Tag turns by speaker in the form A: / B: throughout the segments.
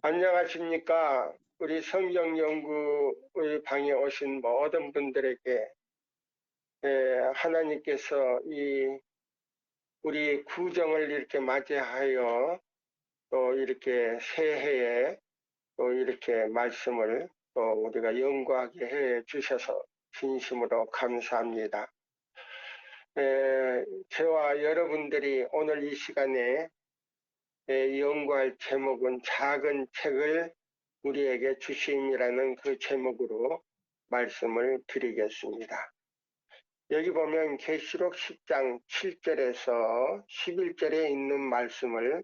A: 안녕하십니까. 우리 성경연구의 방에 오신 모든 분들에게 하나님께서 우리 구정을 이렇게 맞이하여 또 이렇게 새해에 또 이렇게 말씀을 또 우리가 연구하게 해 주셔서 진심으로 감사합니다. 저와 여러분들이 오늘 이 시간에 연구할 제목은 작은 책을 우리에게 주심이라는 그 제목으로 말씀을 드리겠습니다. 여기 보면 계시록 10장 7절에서 11절에 있는 말씀을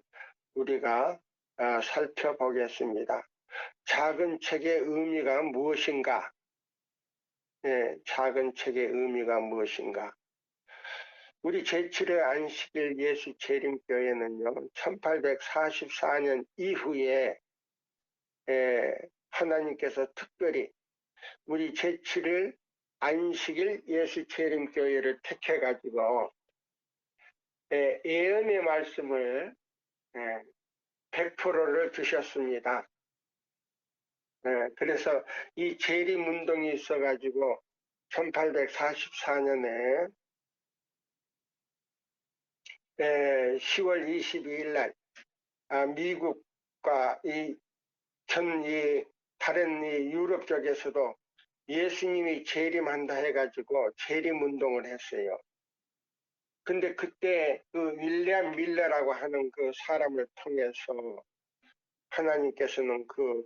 A: 우리가 살펴보겠습니다. 작은 책의 의미가 무엇인가? 작은 책의 의미가 무엇인가? 우리 제7회 안식일 예수 재림교회는요, 1844년 이후에 하나님께서 특별히 우리 제7일 안식일 예수 재림교회를 택해가지고 예언의 말씀을 100%를 주셨습니다. 그래서 이 재림운동이 있어가지고 1844년에 10월 22일 날 미국과 다른 유럽 쪽에서도 예수님이 재림한다 해가지고 재림운동을 했어요. 근데 그때 그 윌리엄 밀러라고 하는 그 사람을 통해서 하나님께서는 그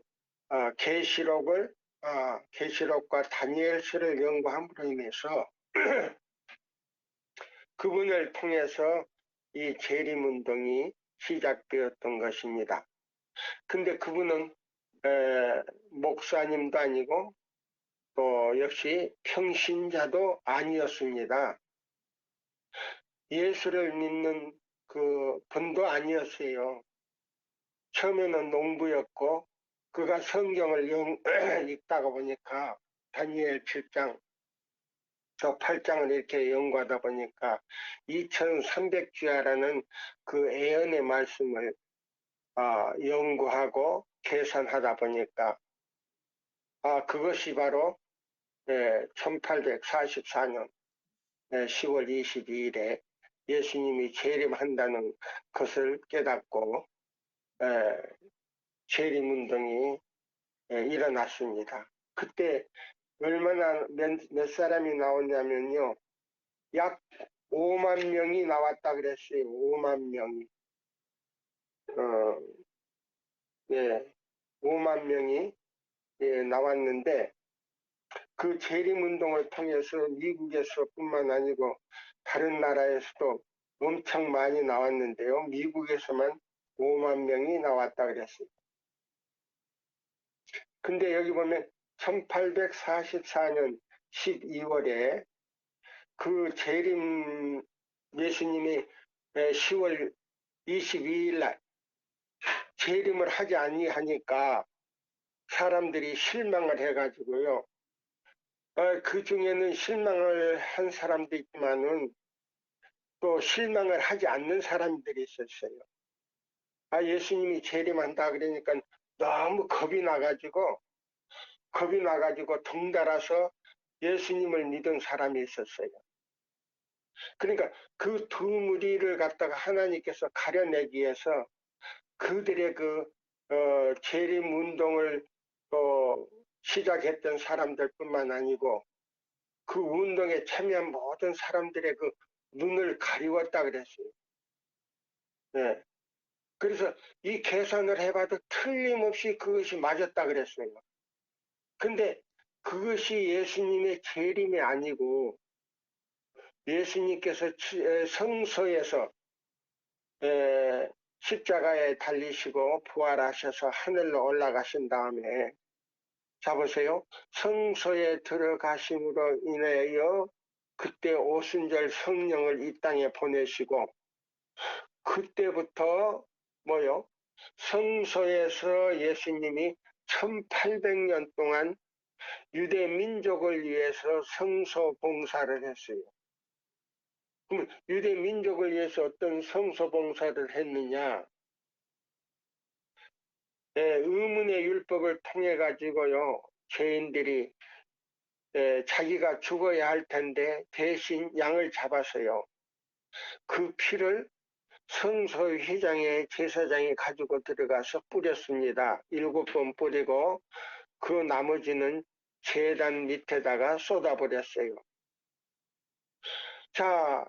A: 계시록과 다니엘서를 연구함으로 인해서 그분을 통해서 이 재림운동이 시작되었던 것입니다. 근데 그분은 목사님도 아니고 또 역시 평신자도 아니었습니다. 예수를 믿는 그 분도 아니었어요. 처음에는 농부였고 그가 성경을 읽다가 보니까 다니엘 7장 저 8장을 이렇게 연구하다 보니까 2300주야라는 그 예언의 말씀을 연구하고 계산하다 보니까 그것이 바로 1844년 10월 22일에 예수님이 재림한다는 것을 깨닫고 재림운동이 일어났습니다. 그때 얼마나 몇 사람이 나왔냐면요. 약 5만 명이 나왔다 그랬어요. 5만 명이. 5만 명이 나왔는데 그 재림운동을 통해서 미국에서 뿐만 아니고 다른 나라에서도 엄청 많이 나왔는데요. 미국에서만 5만 명이 나왔다 그랬어요. 근데 여기 보면 1844년 12월에 그 재림 예수님이 10월 22일 날 재림을 하지 아니하니까 사람들이 실망을 해가지고요. 그 중에는 실망을 한 사람도 있지만은 또 실망을 하지 않는 사람들이 있었어요. 예수님이 재림한다 그러니까 너무 겁이 나가지고 덩달아서 예수님을 믿은 사람이 있었어요. 그러니까 그 두 무리를 갖다가 하나님께서 가려내기 위해서 그들의 재림 운동을 시작했던 사람들뿐만 아니고 그 운동에 참여한 모든 사람들의 그 눈을 가리웠다 그랬어요. 네. 그래서 이 계산을 해봐도 틀림없이 그것이 맞았다 그랬어요. 근데 그것이 예수님의 재림이 아니고 예수님께서 성소에서 십자가에 달리시고 부활하셔서 하늘로 올라가신 다음에 보세요. 성소에 들어가심으로 인하여 그때 오순절 성령을 이 땅에 보내시고 그때부터 성소에서 예수님이 1800년 동안 유대 민족을 위해서 성소 봉사를 했어요. 그럼 유대 민족을 위해서 어떤 성소 봉사를 했느냐? 의문의 율법을 통해 가지고요, 죄인들이 자기가 죽어야 할 텐데 대신 양을 잡아서요, 그 피를 성소 회장의 제사장이 가지고 들어가서 뿌렸습니다. 7번 뿌리고 그 나머지는 제단 밑에다가 쏟아버렸어요. 자,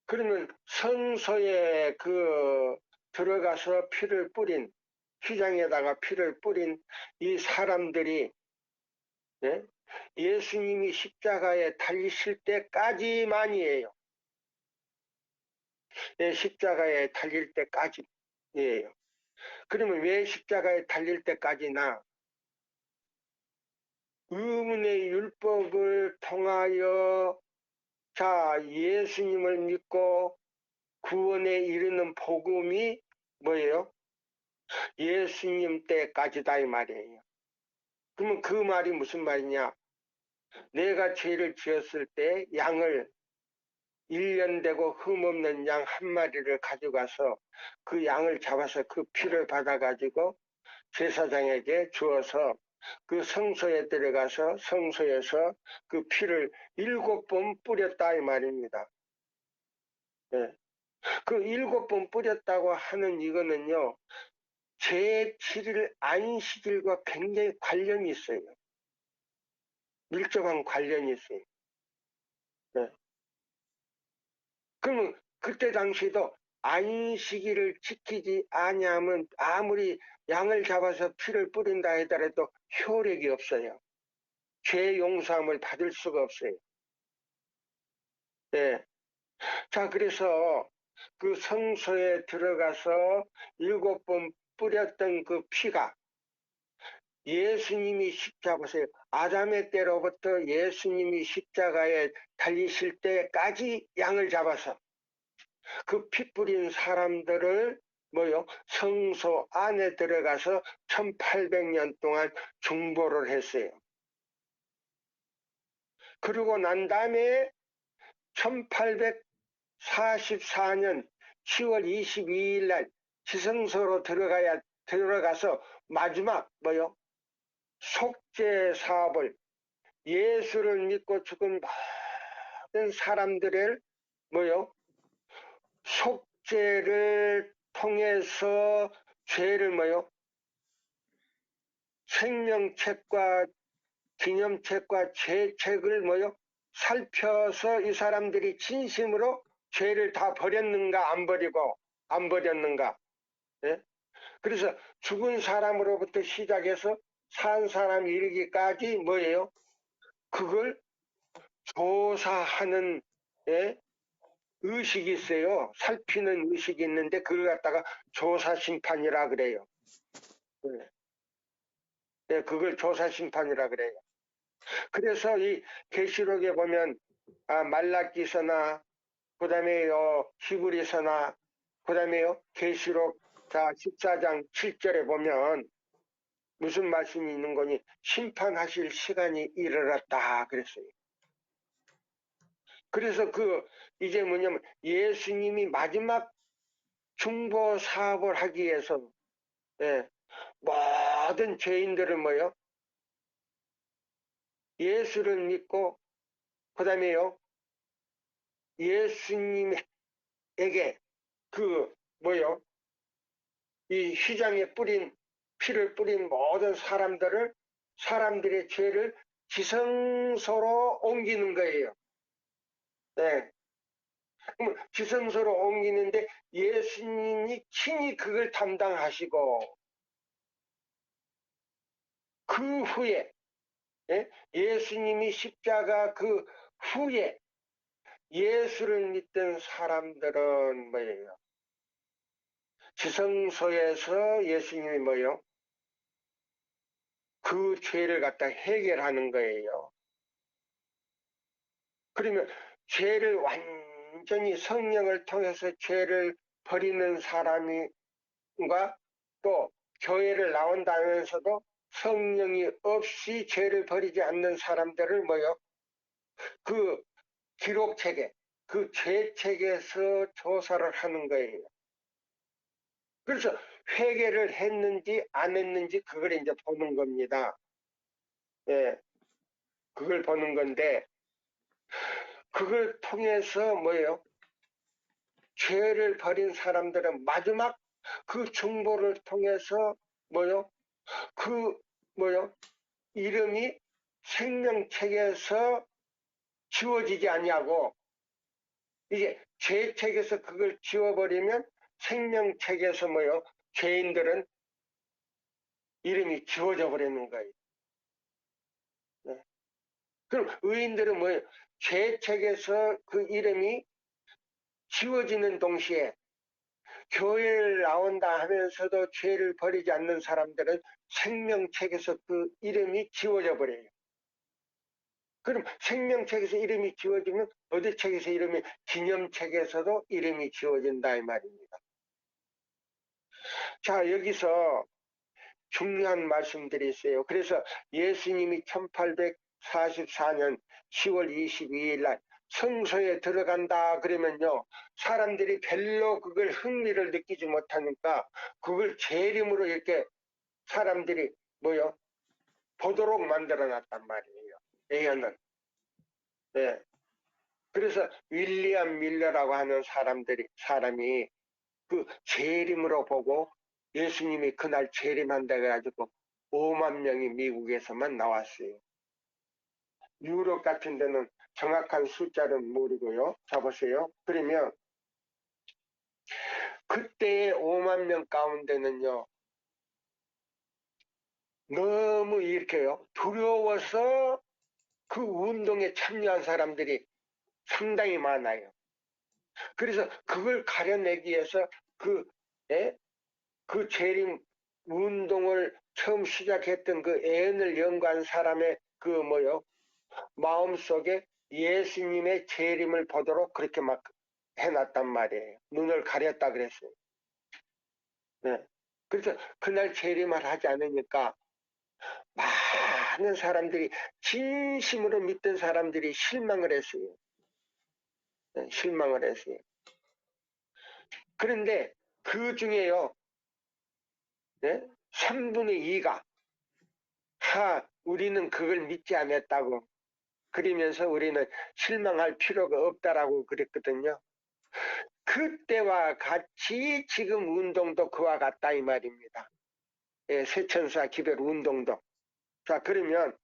A: 그러면 성소에 들어가서 피를 뿌린, 휘장에다가 피를 뿌린 이 사람들이, 예? 예수님이 십자가에 달리실 때까지만이에요. 십자가에 달릴 때까지예요. 그러면 왜 십자가에 달릴 때까지나? 의문의 율법을 통하여 예수님을 믿고 구원에 이르는 복음이 뭐예요? 예수님 때까지다 이 말이에요. 그러면 그 말이 무슨 말이냐? 내가 죄를 지었을 때 양을 1년 되고 흠없는 양 한 마리를 가져가서 그 양을 잡아서 그 피를 받아가지고 제사장에게 주어서 그 성소에 들어가서 성소에서 그 피를 7번 뿌렸다 이 말입니다. 네. 그 7번 뿌렸다고 하는 이거는요, 제7일 안식일과 굉장히 관련이 있어요. 밀접한 관련이 있어요. 네. 그러면 그때 당시도 안식일을 지키지 아니하면 아무리 양을 잡아서 피를 뿌린다 하더라도 효력이 없어요. 죄 용서함을 받을 수가 없어요. 네. 자, 그래서 그 성소에 들어가서 7번 뿌렸던 그 피가 예수님이 십자가에서 아담의 때로부터 예수님이 십자가에 달리실 때까지 양을 잡아서 그 피 뿌린 사람들을 성소 안에 들어가서 1800년 동안 중보를 했어요. 그리고 난 다음에 1844년 10월 22일 날 지성소로 들어가서 마지막 속죄 사업을, 예수를 믿고 죽은 모든 사람들을 속죄를 통해서 죄를 생명책과 기념책과 죄책을 살펴서 이 사람들이 진심으로 죄를 다 버렸는가 안 버렸는가. 예? 그래서 죽은 사람으로부터 시작해서 산 사람 이르기까지 그걸 조사하는 의식이 있어요. 살피는 의식이 있는데 그걸 갖다가 조사심판이라 그래요. 네, 그걸 조사심판이라 그래요. 그래서 이 계시록에 보면 말라기서나 그다음에 히브리서나 그다음에 계시록 14장 7절에 보면 무슨 말씀이 있는 거니? 심판하실 시간이 이르렀다 그랬어요. 그래서 이제 뭐냐면 예수님이 마지막 중보 사업을 하기 위해서 모든 죄인들을 예수를 믿고 그다음에요 예수님에게 이 휘장에 피를 뿌린 모든 사람들의 죄를 지성소로 옮기는 거예요. 네. 그럼 지성소로 옮기는데 예수님이 친히 그걸 담당하시고 그 후에 예수님이 십자가 그 후에 예수를 믿던 사람들은 지성소에서 예수님이 그 죄를 갖다 해결하는 거예요. 그러면 죄를 완전히 성령을 통해서 죄를 버리는 사람과 또 교회를 나온다면서도 성령이 없이 죄를 버리지 않는 사람들을 그 기록책에 그 죄책에서 조사를 하는 거예요. 그래서 회개를 했는지 안 했는지 그걸 이제 보는 겁니다. 예, 그걸 보는 건데 그걸 통해서 뭐예요? 죄를 벌인 사람들은 마지막 그 중보를 통해서 뭐요? 그 뭐요? 이름이 생명책에서 지워지지 않냐고. 이제 죄책에서 그걸 지워버리면 생명책에서 뭐요? 죄인들은 이름이 지워져 버리는 거예요. 네. 그럼 의인들은 뭐예요? 죄책에서 그 이름이 지워지는 동시에 교회를 나온다 하면서도 죄를 버리지 않는 사람들은 생명책에서 그 이름이 지워져 버려요. 그럼 생명책에서 이름이 지워지면 어디 책에서 이름이 기념책에서도 이름이 지워진다 이 말입니다. 자, 여기서 중요한 말씀들이 있어요. 그래서 예수님이 1844년 10월 22일 날 성소에 들어간다 그러면요, 사람들이 별로 그걸 흥미를 느끼지 못하니까 그걸 재림으로 이렇게 사람들이 뭐요? 보도록 만들어 놨단 말이에요. 예언은. 네. 그래서 윌리엄 밀러라고 하는 사람이 그 재림으로 보고 예수님이 그날 재림한다 해가지고 5만 명이 미국에서만 나왔어요. 유럽 같은 데는 정확한 숫자는 모르고요. 자 보세요. 그러면 그때의 5만 명 가운데는요, 너무 이렇게요, 두려워서 그 운동에 참여한 사람들이 상당히 많아요. 그래서 그걸 가려내기 위해서 그, 예? 그 재림 운동을 처음 시작했던 그 애언을 연구한 사람의 그 뭐요, 마음속에 예수님의 재림을 보도록 그렇게 막 해놨단 말이에요. 눈을 가렸다 그랬어요. 네. 그래서 그날 재림을 하지 않으니까 많은 사람들이, 진심으로 믿던 사람들이 실망을 했어요. 네, 실망을 했어요. 그런데 그 중에요, 네? 3분의 2가 우리는 그걸 믿지 않았다고, 그러면서 우리는 실망할 필요가 없다라고 그랬거든요. 그때와 같이 지금 운동도 그와 같다 이 말입니다. 예, 세천사 기별 운동도. 자, 그러면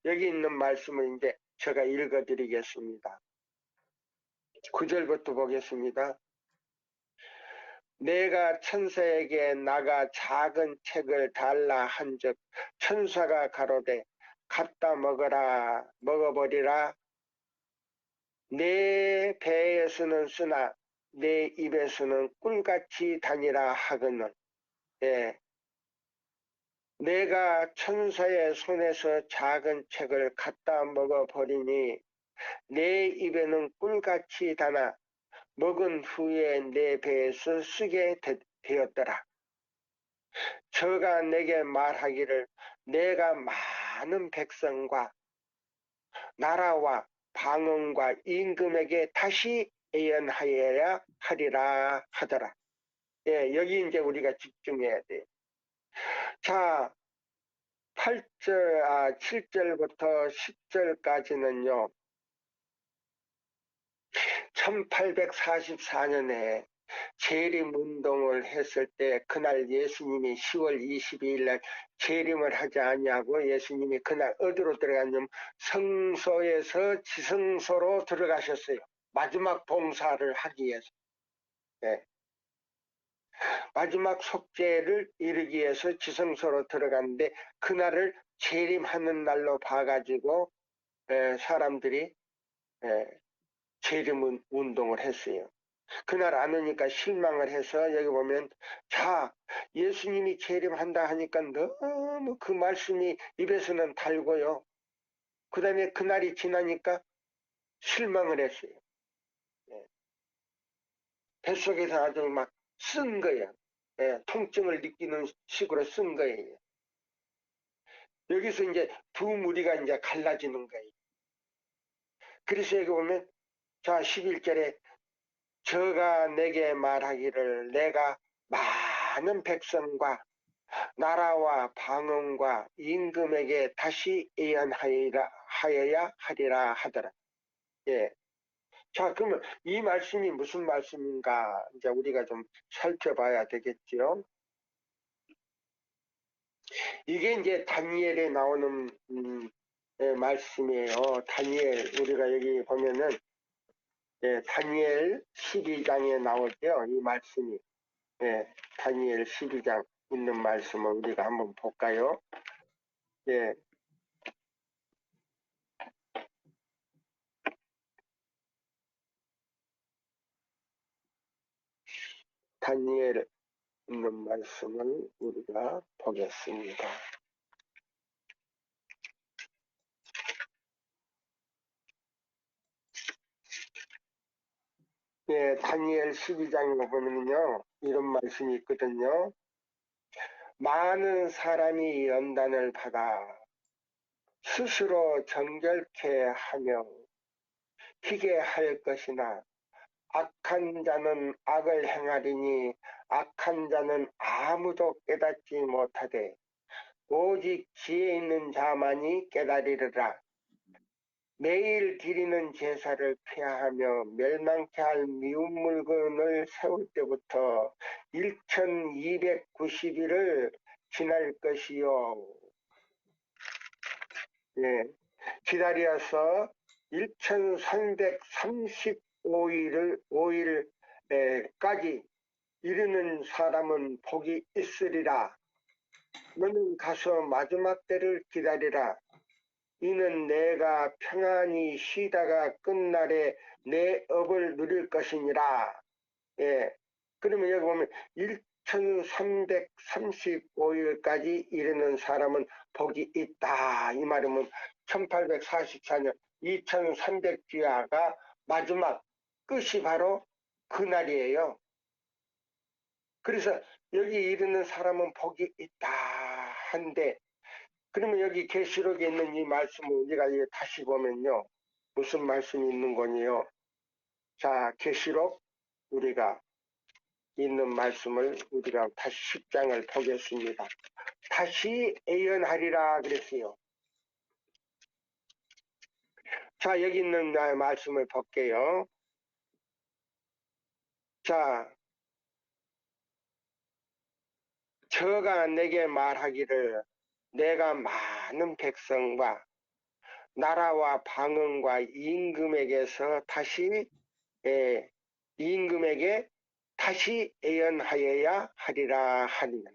A: 여기 있는 말씀을 이제 제가 읽어드리겠습니다. 9절부터 보겠습니다. 내가 천사에게 나가 작은 책을 달라 한즉 천사가 가로되 갖다 먹어라, 먹어버리라. 내 배에서는 쓰나 내 입에서는 꿀같이 다니라 하거늘. 예. 내가 천사의 손에서 작은 책을 갖다 먹어버리니 내 입에는 꿀같이 다나 먹은 후에 내 배에서 쓰게 되었더라. 저가 내게 말하기를 내가 많은 백성과 나라와 방언과 임금에게 다시 예언하여야 하리라 하더라. 예, 여기 이제 우리가 집중해야 돼. 자, 7절부터 10절까지는요, 1844년에 재림운동을 했을 때 그날 예수님이 10월 22일 날 재림을 하지 않냐고 예수님이 그날 어디로 들어갔냐면 성소에서 지성소로 들어가셨어요. 마지막 봉사를 하기 위해서. 네. 마지막 속죄를 이루기 위해서 지성소로 들어갔는데 그날을 재림하는 날로 봐가지고 사람들이 재림 운동을 했어요. 그날 안 오니까 실망을 해서 여기 보면 자, 예수님이 재림한다 하니까 너무 그 말씀이 입에서는 달고요. 그 다음에 그날이 지나니까 실망을 했어요. 예. 뱃속에서 아주 막 쓴 거예요. 예, 통증을 느끼는 식으로 쓴 거예요. 여기서 이제 두 무리가 이제 갈라지는 거예요. 그래서 여기 보면 자, 11절에 저가 내게 말하기를 내가 많은 백성과 나라와 방언과 임금에게 다시 예언하여야 하리라 하더라. 예. 자, 그러면 이 말씀이 무슨 말씀인가 이제 우리가 좀 살펴봐야 되겠죠. 이게 이제 다니엘에 나오는 말씀이에요. 다니엘 우리가 여기 보면은 다니엘 12장에 나오죠. 이 말씀이. 다니엘 12장 있는 말씀을 우리가 한번 볼까요? 예. 다니엘 있는 말씀을 우리가 보겠습니다. 다니엘 12장에 보면요, 이런 말씀이 있거든요. 많은 사람이 연단을 받아 스스로 정결케 하며 희게 할 것이나 악한 자는 악을 행하리니 악한 자는 아무도 깨닫지 못하되 오직 지혜 있는 자만이 깨달으리라. 매일 드리는 제사를 폐하며 멸망케 할 미운 물건을 세울 때부터 1290일을 지날 것이요. 기다려서 1335일까지 이르는 사람은 복이 있으리라. 너는 가서 마지막 때를 기다리라. 이는 내가 평안히 쉬다가 끝날에 내 업을 누릴 것이니라. 그러면 여기 보면 1335일까지 이르는 사람은 복이 있다. 이 말이면 1844년 2300주야가 마지막 끝이 바로 그날이에요. 그래서 여기 이르는 사람은 복이 있다 한데, 그러면 여기 계시록에 있는 이 말씀을 우리가 다시 보면요, 무슨 말씀이 있는 거니요? 자, 계시록 우리가 있는 말씀을 우리가 다시 10장을 보겠습니다. 다시 예언하리라 그랬어요. 자, 여기 있는 말씀을 볼게요. 자, 저가 내게 말하기를 내가 많은 백성과 나라와 방언과 임금에게서 다시 임금에게 다시 예언하여야 하리라 하니라.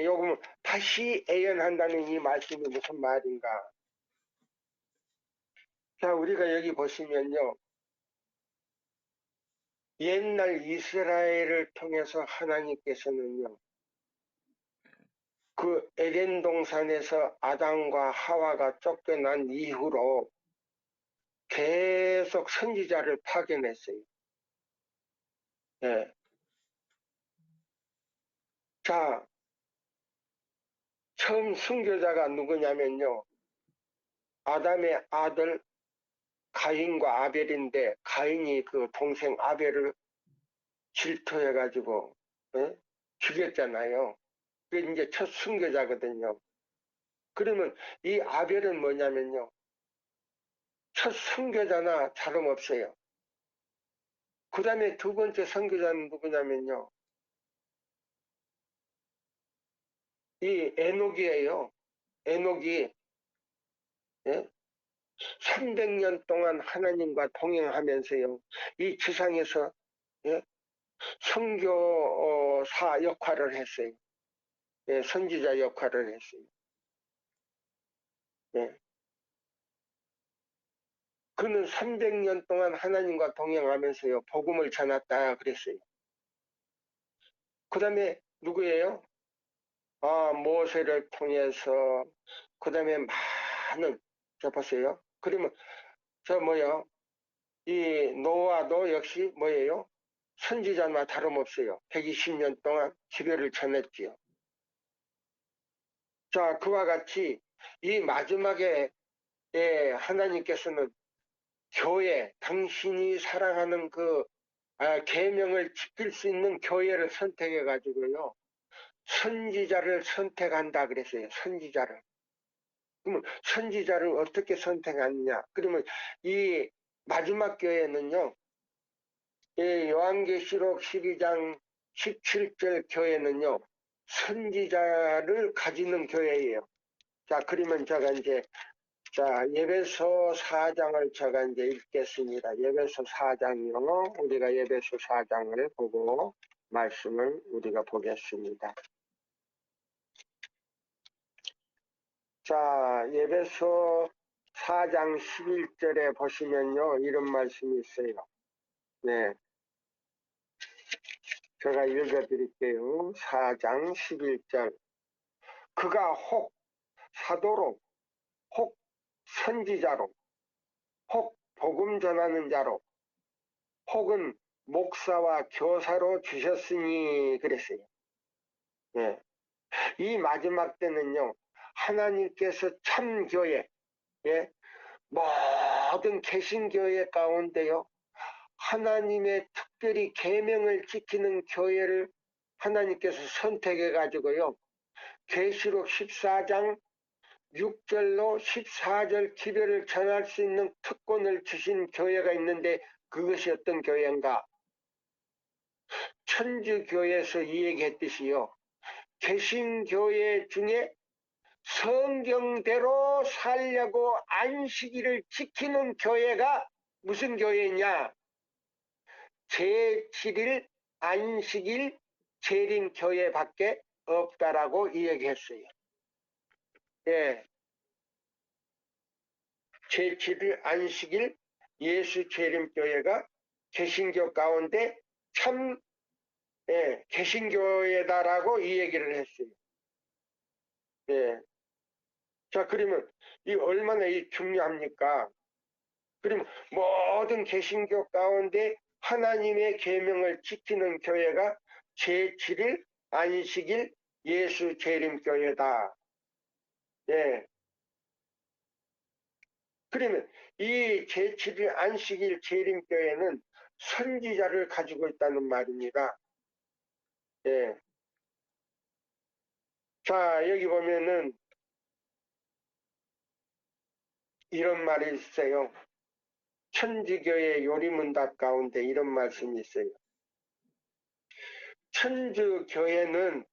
A: 요금 다시 예언한다는 이 말씀이 무슨 말인가? 자, 우리가 여기 보시면요, 옛날 이스라엘을 통해서 하나님께서는요, 그 에덴 동산에서 아담과 하와가 쫓겨난 이후로 계속 선지자를 파견했어요. 자, 처음 순교자가 누구냐면요, 아담의 아들 가인과 아벨인데, 가인이 그 동생 아벨을 질투해가지고 죽였잖아요. 그게 이제 첫 순교자거든요. 그러면 이 아벨은 뭐냐면요, 첫 선교자나 다름없어요. 그 다음에 두 번째 선교자는 누구냐면요, 이 에녹이에요. 에녹이 300년 동안 하나님과 동행하면서요, 이 지상에서 선교사 역할을 했어요. 선지자 역할을 했어요. 그는 300년 동안 하나님과 동행하면서요, 복음을 전했다 그랬어요. 그 다음에 누구예요? 모세를 통해서, 그 다음에 많은, 자, 보세요. 그러면, 이 노아도 역시 뭐예요? 선지자나 다름없어요. 120년 동안 기별을 전했지요. 자, 그와 같이 이 마지막에 하나님께서는 교회, 당신이 사랑하는 그 계명을 지킬 수 있는 교회를 선택해 가지고요. 선지자를 선택한다 그랬어요. 선지자를. 그러면 선지자를 어떻게 선택하느냐? 그러면 이 마지막 교회는요. 이 요한계시록 12장 17절 교회는요. 선지자를 가지는 교회예요. 자, 그러면 제가 이제 예배소 4장을 제가 이제 읽겠습니다. 예배소 4장이요. 우리가 예배소 4장을 보고 말씀을 우리가 보겠습니다. 자, 예배소 4장 11절에 보시면요. 이런 말씀이 있어요. 네. 제가 읽어드릴게요. 4장 11절. 그가 혹 사도로, 혹 선지자로, 혹 복음 전하는 자로, 혹은 목사와 교사로 주셨으니 그랬어요. 예. 이 마지막 때는요. 하나님께서 참교회, 예, 모든 개신교회 가운데요. 하나님의 특별히 계명을 지키는 교회를 하나님께서 선택해 가지고요. 계시록 14장 6절로 14절 기별을 전할 수 있는 특권을 주신 교회가 있는데 그것이 어떤 교회인가? 천주교에서 이 얘기했듯이요. 개신교회 중에 성경대로 살려고 안식일을 지키는 교회가 무슨 교회냐? 제7일 안식일 재림교회밖에 없다라고 이야기했어요. 예, 제7일 안식일 예수 재림교회가 개신교 가운데 참 개신교회다라고 이 얘기를 했어요. 예. 자, 그러면 이 얼마나 중요합니까? 그러면 모든 개신교 가운데 하나님의 계명을 지키는 교회가 제7일 안식일 예수 재림교회다. 예. 그러면 이 제7일 안식일 재림교회는 선지자를 가지고 있다는 말입니다. 예. 자, 여기 보면은 이런 말이 있어요. 천주교의 요리문답 가운데 이런 말씀이 있어요. 천주교회는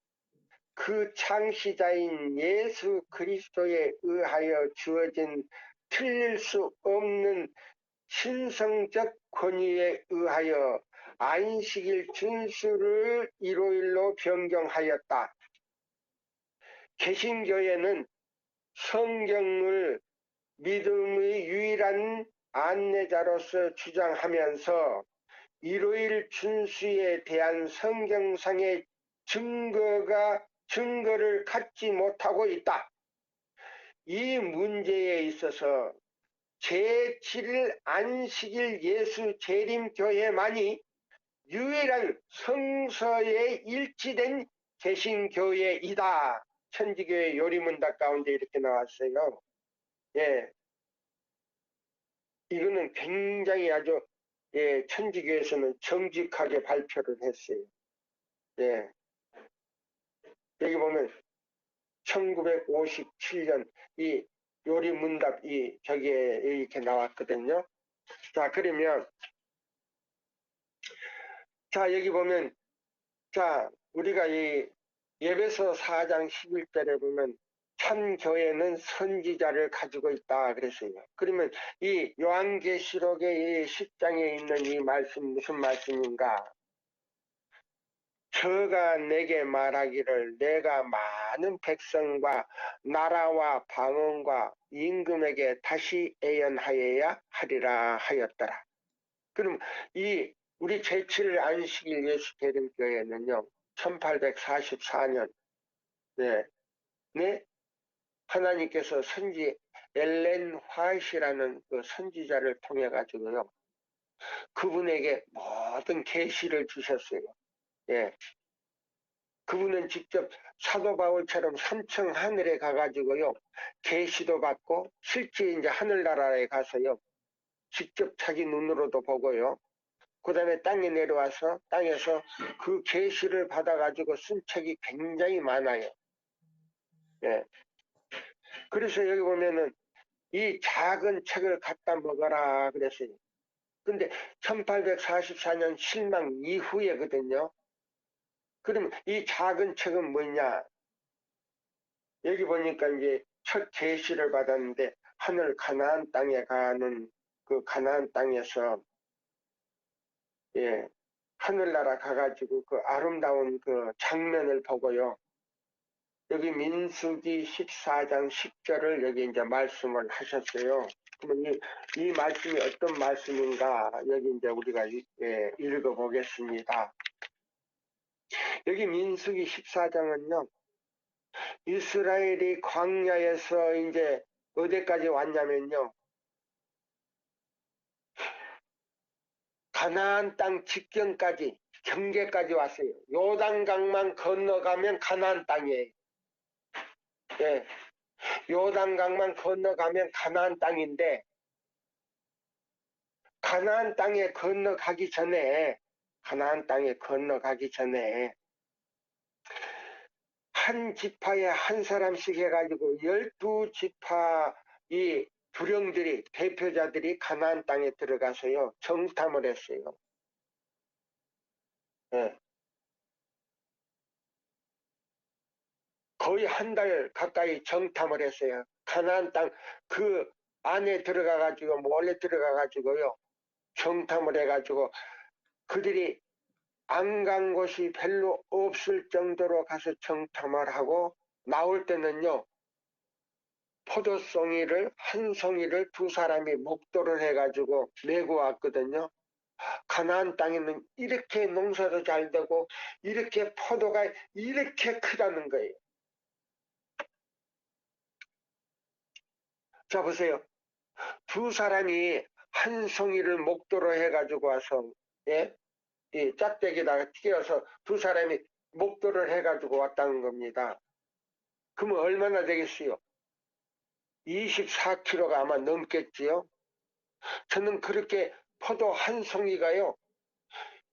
A: 그 창시자인 예수 그리스도에 의하여 주어진 틀릴 수 없는 신성적 권위에 의하여 안식일 준수를 일요일로 변경하였다. 개신교회는 성경을 믿음의 유일한 안내자로서 주장하면서 일요일 준수에 대한 성경상의 증거를 갖지 못하고 있다. 이 문제에 있어서 제7일 안식일 예수 재림교회만이 유일한 성서에 일치된 개신교회이다. 천주교회 요리문답 가운데 이렇게 나왔어요. 예, 이거는 굉장히 아주 천주교에서는 정직하게 발표를 했어요. 예, 여기 보면 1957년 이 요리문답 저기에 이렇게 나왔거든요. 자, 그러면 자, 여기 보면 우리가 이 예배서 4장 11절에 보면 참 교회는 선지자를 가지고 있다 그랬어요. 그러면 이 요한계시록의 이 10장에 있는 이 말씀 무슨 말씀인가? 저가 내게 말하기를 내가 많은 백성과 나라와 방언과 임금에게 다시 예언하여야 하리라 하였더라. 그럼 이 우리 제7일 안식일 예수 대림교회는요 1844년 네, 하나님께서 선지 엘렌 화이트라는 그 선지자를 통해 가지고요 그분에게 모든 계시를 주셨어요. 예. 그분은 직접 사도 바울처럼 삼층 하늘에 가가지고요 계시도 받고 실제 이제 하늘나라에 가서요 직접 자기 눈으로도 보고요 그 다음에 땅에 내려와서 땅에서 그 계시를 받아가지고 쓴 책이 굉장히 많아요. 예. 그래서 여기 보면은 이 작은 책을 갖다 먹어라 그랬어요. 근데 1844년 실망 이후에거든요. 그럼 이 작은 책은 뭐냐? 여기 보니까 이제 첫 계시를 받았는데 하늘 가나안 땅에 가는 그 가나안 땅에서 예, 하늘나라 가가지고 그 아름다운 그 장면을 보고요. 여기 민수기 14장 10절을 여기 이제 말씀을 하셨어요. 그러면 이 말씀이 어떤 말씀인가 여기 이제 우리가 읽어보겠습니다. 여기 민수기 14장은요. 이스라엘이 광야에서 이제 어디까지 왔냐면요. 가나안 땅 직경까지 경계까지 왔어요. 요단강만 건너가면 가나안 땅이에요. 예, 요단강만 건너가면 가나안 땅인데 가나안 땅에 건너가기 전에 한 지파에 한 사람씩 해가지고 12지파 이 부령들이 대표자들이 가나안 땅에 들어가서요 정탐을 했어요. 예. 거의 한 달 가까이 정탐을 했어요. 가나안 땅 그 안에 들어가가지고 몰래 들어가가지고요 정탐을 해가지고 그들이 안 간 곳이 별로 없을 정도로 가서 정탐을 하고 나올 때는요 포도송이를 한 송이를 두 사람이 목도를 해가지고 메고 왔거든요. 가나안 땅에는 이렇게 농사도 잘 되고 이렇게 포도가 이렇게 크다는 거예요. 자 보세요. 두 사람이 한 송이를 목도로 해가지고 와서 예? 이 짝대기다가 튀어서 두 사람이 목도를 해가지고 왔다는 겁니다. 그러면 얼마나 되겠어요? 24kg가 아마 넘겠지요. 저는 그렇게 포도 한 송이가요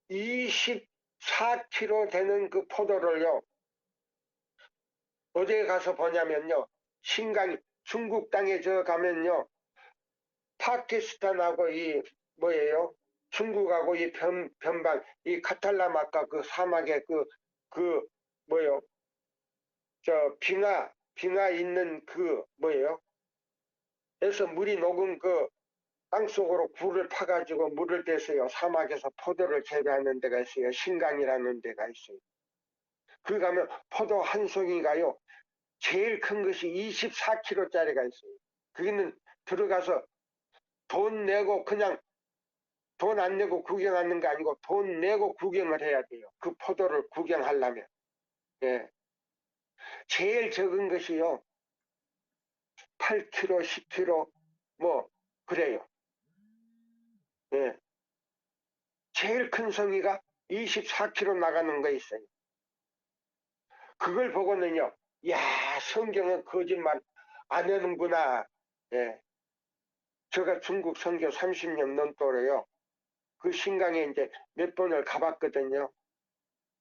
A: 24kg 되는 그 포도를요 어디에 가서 보냐면요 신강 중국 땅에 저 가면요 파키스탄하고 이 뭐예요 중국하고 이 변방 이 카탈라마카 그 사막에 그 뭐예요 저 빙하 있는 그 뭐예요 에서 물이 녹은 그 땅속으로 굴을 파가지고 물을 떼서요 사막에서 포도를 재배하는 데가 있어요. 신강이라는 데가 있어요. 그 가면 포도 한 송이가요 제일 큰 것이 24kg짜리가 있어요. 거기는 들어가서 돈 내고 그냥 돈 안 내고 구경하는 게 아니고 돈 내고 구경을 해야 돼요. 그 포도를 구경하려면. 예. 제일 적은 것이요 8kg, 10kg 뭐 그래요. 예. 제일 큰 송이가 24kg 나가는 거 있어요. 그걸 보고는요, 야, 성경은 거짓말 안 하는구나. 예. 제가 중국 선교 30년 넘도록요. 그 신강에 이제 몇 번을 가봤거든요.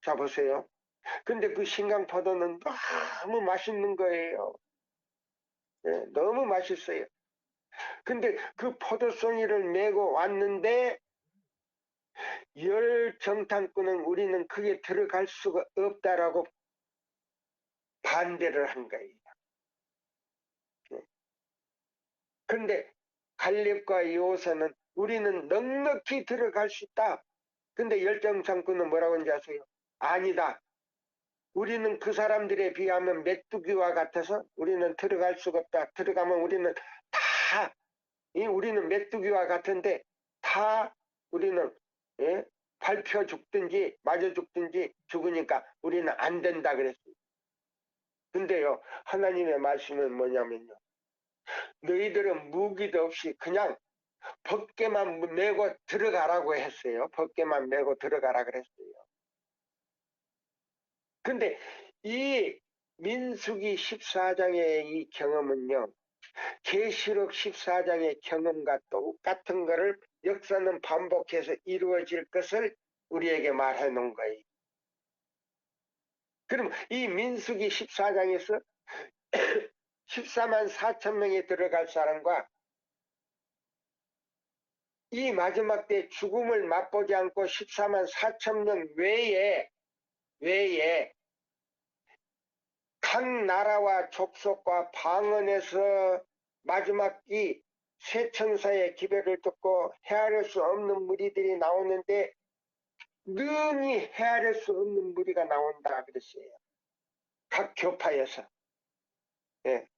A: 자, 보세요. 근데 그 신강 포도는 너무 맛있는 거예요. 예, 너무 맛있어요. 근데 그 포도송이를 메고 왔는데, 열 정탐꾼은 우리는 그게 들어갈 수가 없다라고 반대를 한 거예요. 근데 갈렙과 여호사는 우리는 넉넉히 들어갈 수 있다. 근데 열정탐꾼은 뭐라고 하는지 아세요? 아니다. 우리는 그 사람들에 비하면 메뚜기와 같아서 우리는 들어갈 수가 없다. 들어가면 우리는 다, 우리는 메뚜기와 같은데 다 우리는 예? 밟혀 죽든지 맞아 죽든지 죽으니까 우리는 안 된다 그랬어요. 근데요 하나님의 말씀은 뭐냐면요. 너희들은 무기도 없이 그냥 벗개만 메고 들어가라고 했어요. 벗개만 메고 들어가라 그랬어요. 근데 이 민수기 14장의 이 경험은요. 계시록 14장의 경험과 똑같은 거를 역사는 반복해서 이루어질 것을 우리에게 말해 놓은 거예요. 그럼 이 민수기 14장에서 14만 4천 명이 들어갈 사람과 이 마지막 때 죽음을 맛보지 않고 14만 4천 명 외에 각 나라와 족속과 방언에서 마지막 이 새 천사의 기별을 듣고 헤아릴 수 없는 무리들이 나오는데 능히 헤아릴 수 없는 무리가 나온다 그랬어요. 각 교파에서. 예.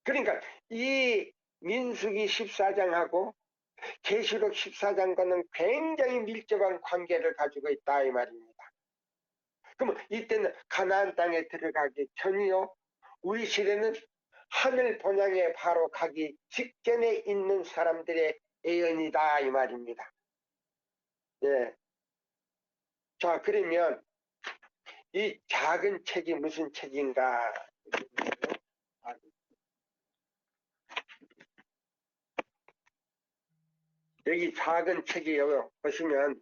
A: 그러니까 이 민수기 14장하고 계시록 14장과는 굉장히 밀접한 관계를 가지고 있다 이 말입니다. 그러면 이때는 가나안 땅에 들어가기 전이요. 우리 시대는 하늘 본향에 바로 가기 직전에 있는 사람들의 예언이다 이 말입니다. 예. 자, 그러면 이 작은 책이 무슨 책인가? 여기 작은 책이요. 보시면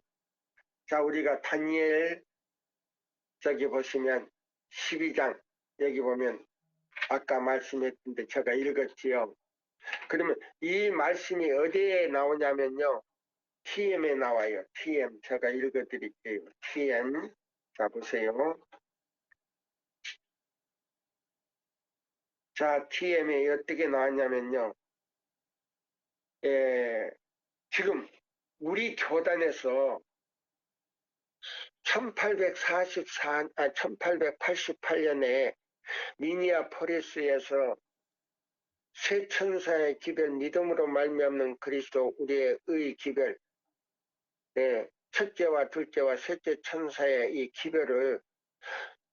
A: 자, 우리가 다니엘 저기 보시면 12장 여기 보면 아까 말씀했는데 제가 읽었지요. 그러면 이 말씀이 어디에 나오냐면요. TM에 나와요. TM. 제가 읽어드릴게요. TM. 자, 보세요. 자, TM에 어떻게 나왔냐면요. 지금 우리 교단에서 1888년에 미니아포리스에서 새 천사의 기별 믿음으로 말미암는 그리스도 우리의 의 기별, 첫째와 둘째와 셋째 천사의 이 기별을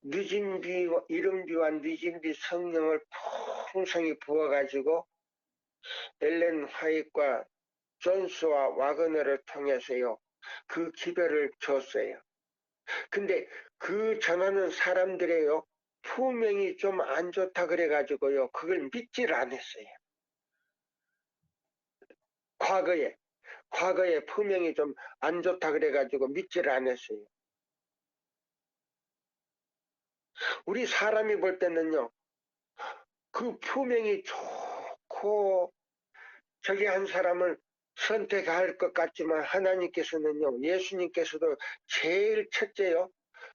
A: 늦은 비, 이른 비와 늦은 비 성령을 풍성히 부어가지고 엘렌 화이트과 존스와 와그너를 통해서요 그 기별을 줬어요. 근데 그 전하는 사람들의요 품명이 좀 안 좋다 그래가지고요 그걸 믿지를 않았어요. 과거에 품명이 좀 안 좋다 그래가지고 믿지를 않았어요. 우리 사람이 볼 때는요 그 품명이 좋고 저기 한 사람을 선택할 것 같지만 하나님께서는요 예수님께서도 제일 첫째요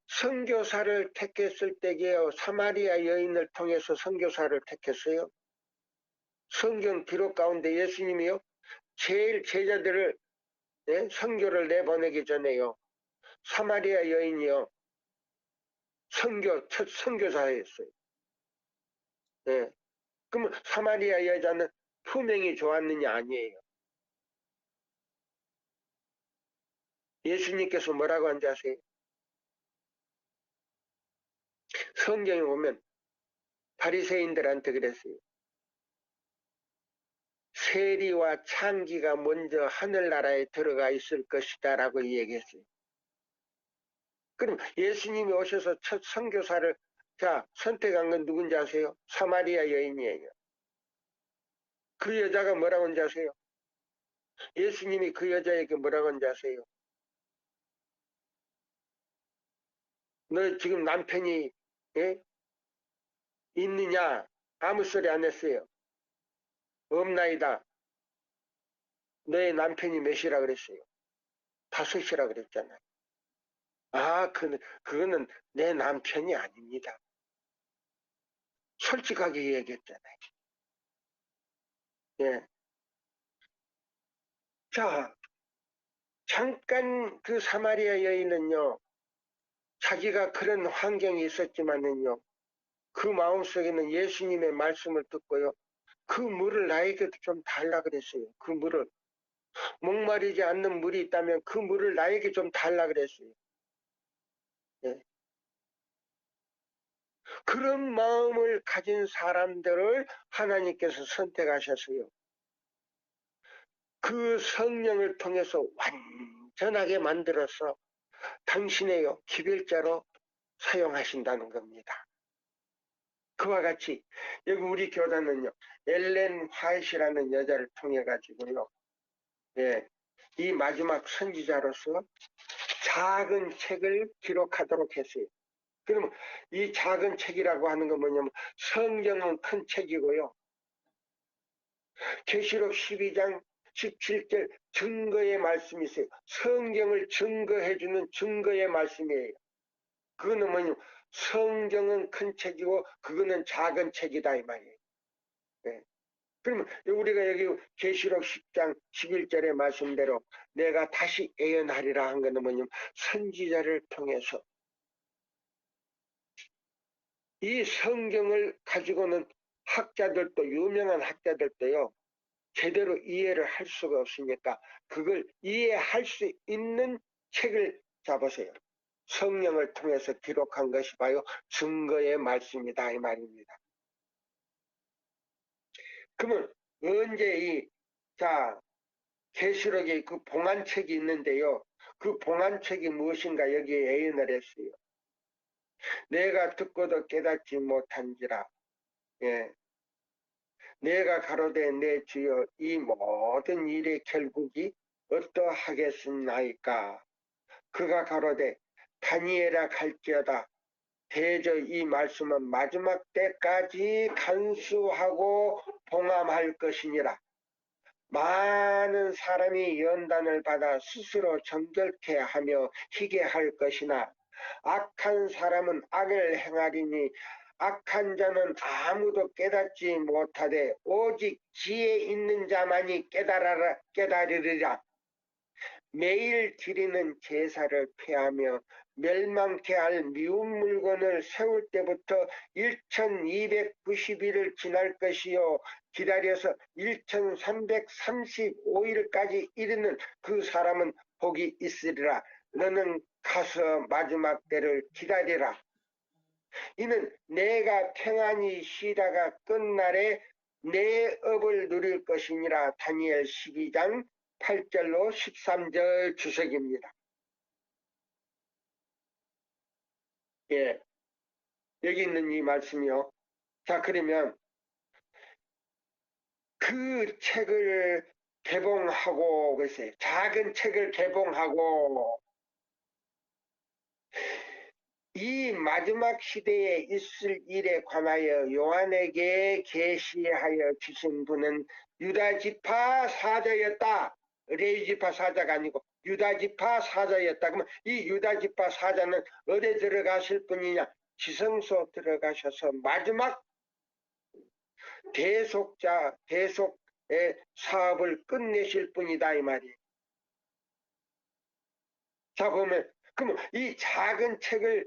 A: 선교사를 택했을 때에요 사마리아 여인을 통해서 선교사를 택했어요. 성경 기록 가운데 예수님이요 제일 제자들을 선교를 내보내기 전에요 사마리아 여인이요 첫 선교사였어요. 예. 그러면 사마리아 여자는 품행이 좋았느냐 아니에요. 예수님께서 뭐라고 한지 아세요? 성경에 보면 바리새인들한테 그랬어요. 세리와 창기가 먼저 하늘나라에 들어가 있을 것이다 라고 얘기했어요. 그럼 예수님이 오셔서 첫 선교사를 선택한 건 누군지 아세요? 사마리아 여인이에요. 그 여자가 뭐라고 한지 아세요? 예수님이 그 여자에게 뭐라고 한지 아세요? 너 지금 남편이 있느냐? 아무 소리 안 했어요. 없나이다. 너의 남편이 몇이라 그랬어요? 5이라 그랬잖아요. 그거는 내 남편이 아닙니다. 솔직하게 얘기했잖아요. 예. 자, 잠깐 그 사마리아 여인은요, 자기가 그런 환경이 있었지만은요, 그 마음속에는 예수님의 말씀을 듣고요, 그 물을 나에게도 좀 달라 그랬어요. 그 물을. 목마르지 않는 물이 있다면 그 물을 나에게 좀 달라 그랬어요. 예. 그런 마음을 가진 사람들을 하나님께서 선택하셨어요. 그 성령을 통해서 완전하게 만들어서 당신의 기별자로 사용하신다는 겁니다. 그와 같이 여기 우리 교단은요 엘렌 화이트라는 여자를 통해 가지고요 이 마지막 선지자로서 작은 책을 기록하도록 했어요. 그러면 이 작은 책이라고 하는 건 뭐냐면 성경은 큰 책이고요. 계시록 12장 17절 증거의 말씀이 있어요. 성경을 증거해주는 증거의 말씀이에요. 그거는 뭐냐면 성경은 큰 책이고 그거는 작은 책이다 이 말이에요. 네. 그러면 우리가 여기 계시록 10장 11절의 말씀대로 내가 다시 예언하리라 한 것은 뭐냐면 선지자를 통해서 이 성경을 가지고는 학자들도 유명한 학자들도요 제대로 이해를 할 수가 없으니까 그걸 이해할 수 있는 책을 잡으세요. 성령을 통해서 기록한 것이 바로 증거의 말씀이다 이 말입니다. 그러면 언제 계시록에 그 봉안책이 있는데요. 그 봉안책이 무엇인가 여기에 예언을 했어요. 내가 듣고도 깨닫지 못한지라. 예. 내가 가로되 내 주여 이 모든 일의 결국이 어떠하겠습니까? 그가 가로되 다니엘아 갈지어다. 대저 이 말씀은 마지막 때까지 간수하고 봉함할 것이니라. 많은 사람이 연단을 받아 스스로 정결케 하며 희게 할 것이나 악한 사람은 악을 행하리니 악한 자는 아무도 깨닫지 못하되 오직 지혜 있는 자만이 깨달으리라. 매일 드리는 제사를 폐하며 멸망케 할 미운 물건을 세울 때부터 1290일을 지날 것이요 기다려서 1335일까지 이르는 그 사람은 복이 있으리라. 너는 가서 마지막 때를 기다리라. 이는 내가 평안히 쉬다가 끝날에 내 업을 누릴 것이니라. 다니엘 12장 8절로 13절 주석입니다. 예, 여기 있는 이 말씀이요. 자, 그러면 그 책을 개봉하고 그랬어요. 작은 책을 개봉하고 이 마지막 시대에 있을 일에 관하여 요한에게 계시하여 주신 분은 유다지파 사자였다. 레위지파 사자가 아니고 유다지파 사자였다. 그러면 이 유다지파 사자는 어디 들어가실 분이냐? 지성소 들어가셔서 마지막 대속의 사업을 끝내실 분이다 이 말이에요. 자 보면 그러면 이 작은 책을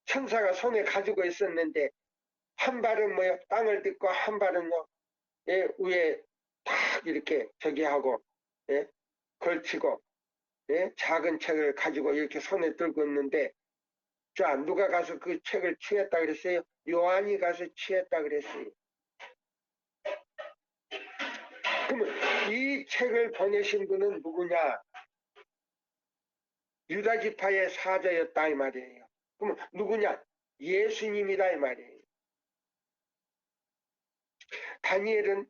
A: 천사가 손에 가지고 있었는데 한 발은 뭐요? 땅을 딛고 한 발은요 위에 딱 이렇게 저기 하고 걸치고 작은 책을 가지고 이렇게 손에 들고 있는데 누가 가서 그 책을 취했다 그랬어요? 요한이 가서 취했다 그랬어요. 그러면 이 책을 보내신 분은 누구냐? 유다지파의 사자였다 이 말이에요. 그러면 누구냐? 예수님이다 이 말이에요. 다니엘은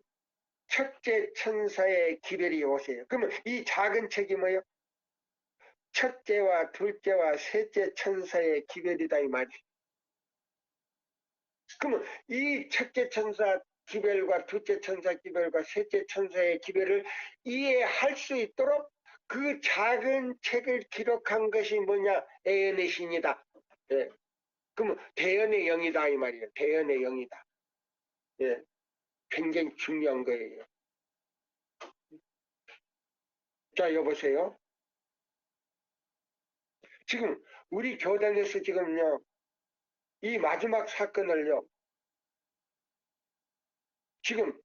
A: 첫째 천사의 기별이 오세요. 그러면 이 작은 책이 뭐예요? 첫째와 둘째와 셋째 천사의 기별이다 이 말이에요. 그러면 이 첫째 천사 기별과 둘째 천사 기별과 셋째 천사의 기별을 이해할 수 있도록 그 작은 책을 기록한 것이 뭐냐? 예언의 신이다. 예. 그러면 대언의 영이다 이 말이에요. 대언의 영이다. 예. 굉장히 중요한 거예요. 자, 여보세요. 지금 우리 교단에서 지금요, 이 마지막 사건을요, 지금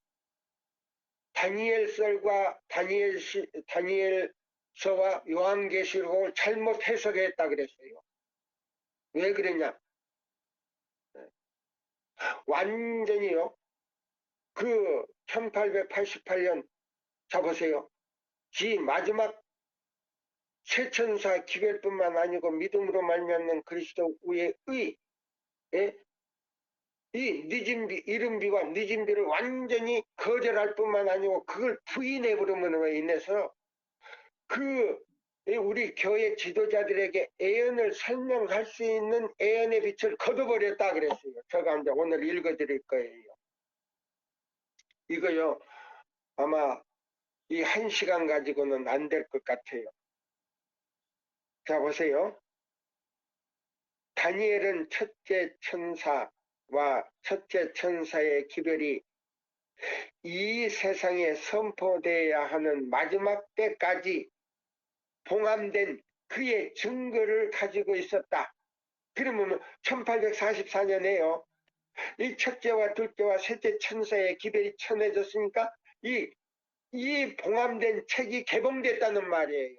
A: 다니엘서와 요한계시록을 잘못 해석했다 그랬어요. 왜 그랬냐? 완전히요. 그 1888년 잡으세요. 지 마지막 세천사 기별뿐만 아니고 믿음으로 말미암는 그리스도 위의 의, 이 늦은비, 이른비와 늦은비를 완전히 거절할 뿐만 아니고 그걸 부인해버림으로 인해서 우리 교회 지도자들에게 애언을 설명할 수 있는 애언의 빛을 거둬버렸다 그랬어요. 제가 이제 오늘 읽어드릴 거예요. 이거요, 아마 이 1시간 가지고는 안 될 것 같아요. 자, 보세요. 다니엘은 첫째 천사와 첫째 천사의 기별이 이 세상에 선포되어야 하는 마지막 때까지 봉함된 그의 증거를 가지고 있었다. 그러면 1844년에요. 이 첫째와 둘째와 셋째 천사의 기별이 전해졌으니까 이 봉함된 책이 개봉됐다는 말이에요.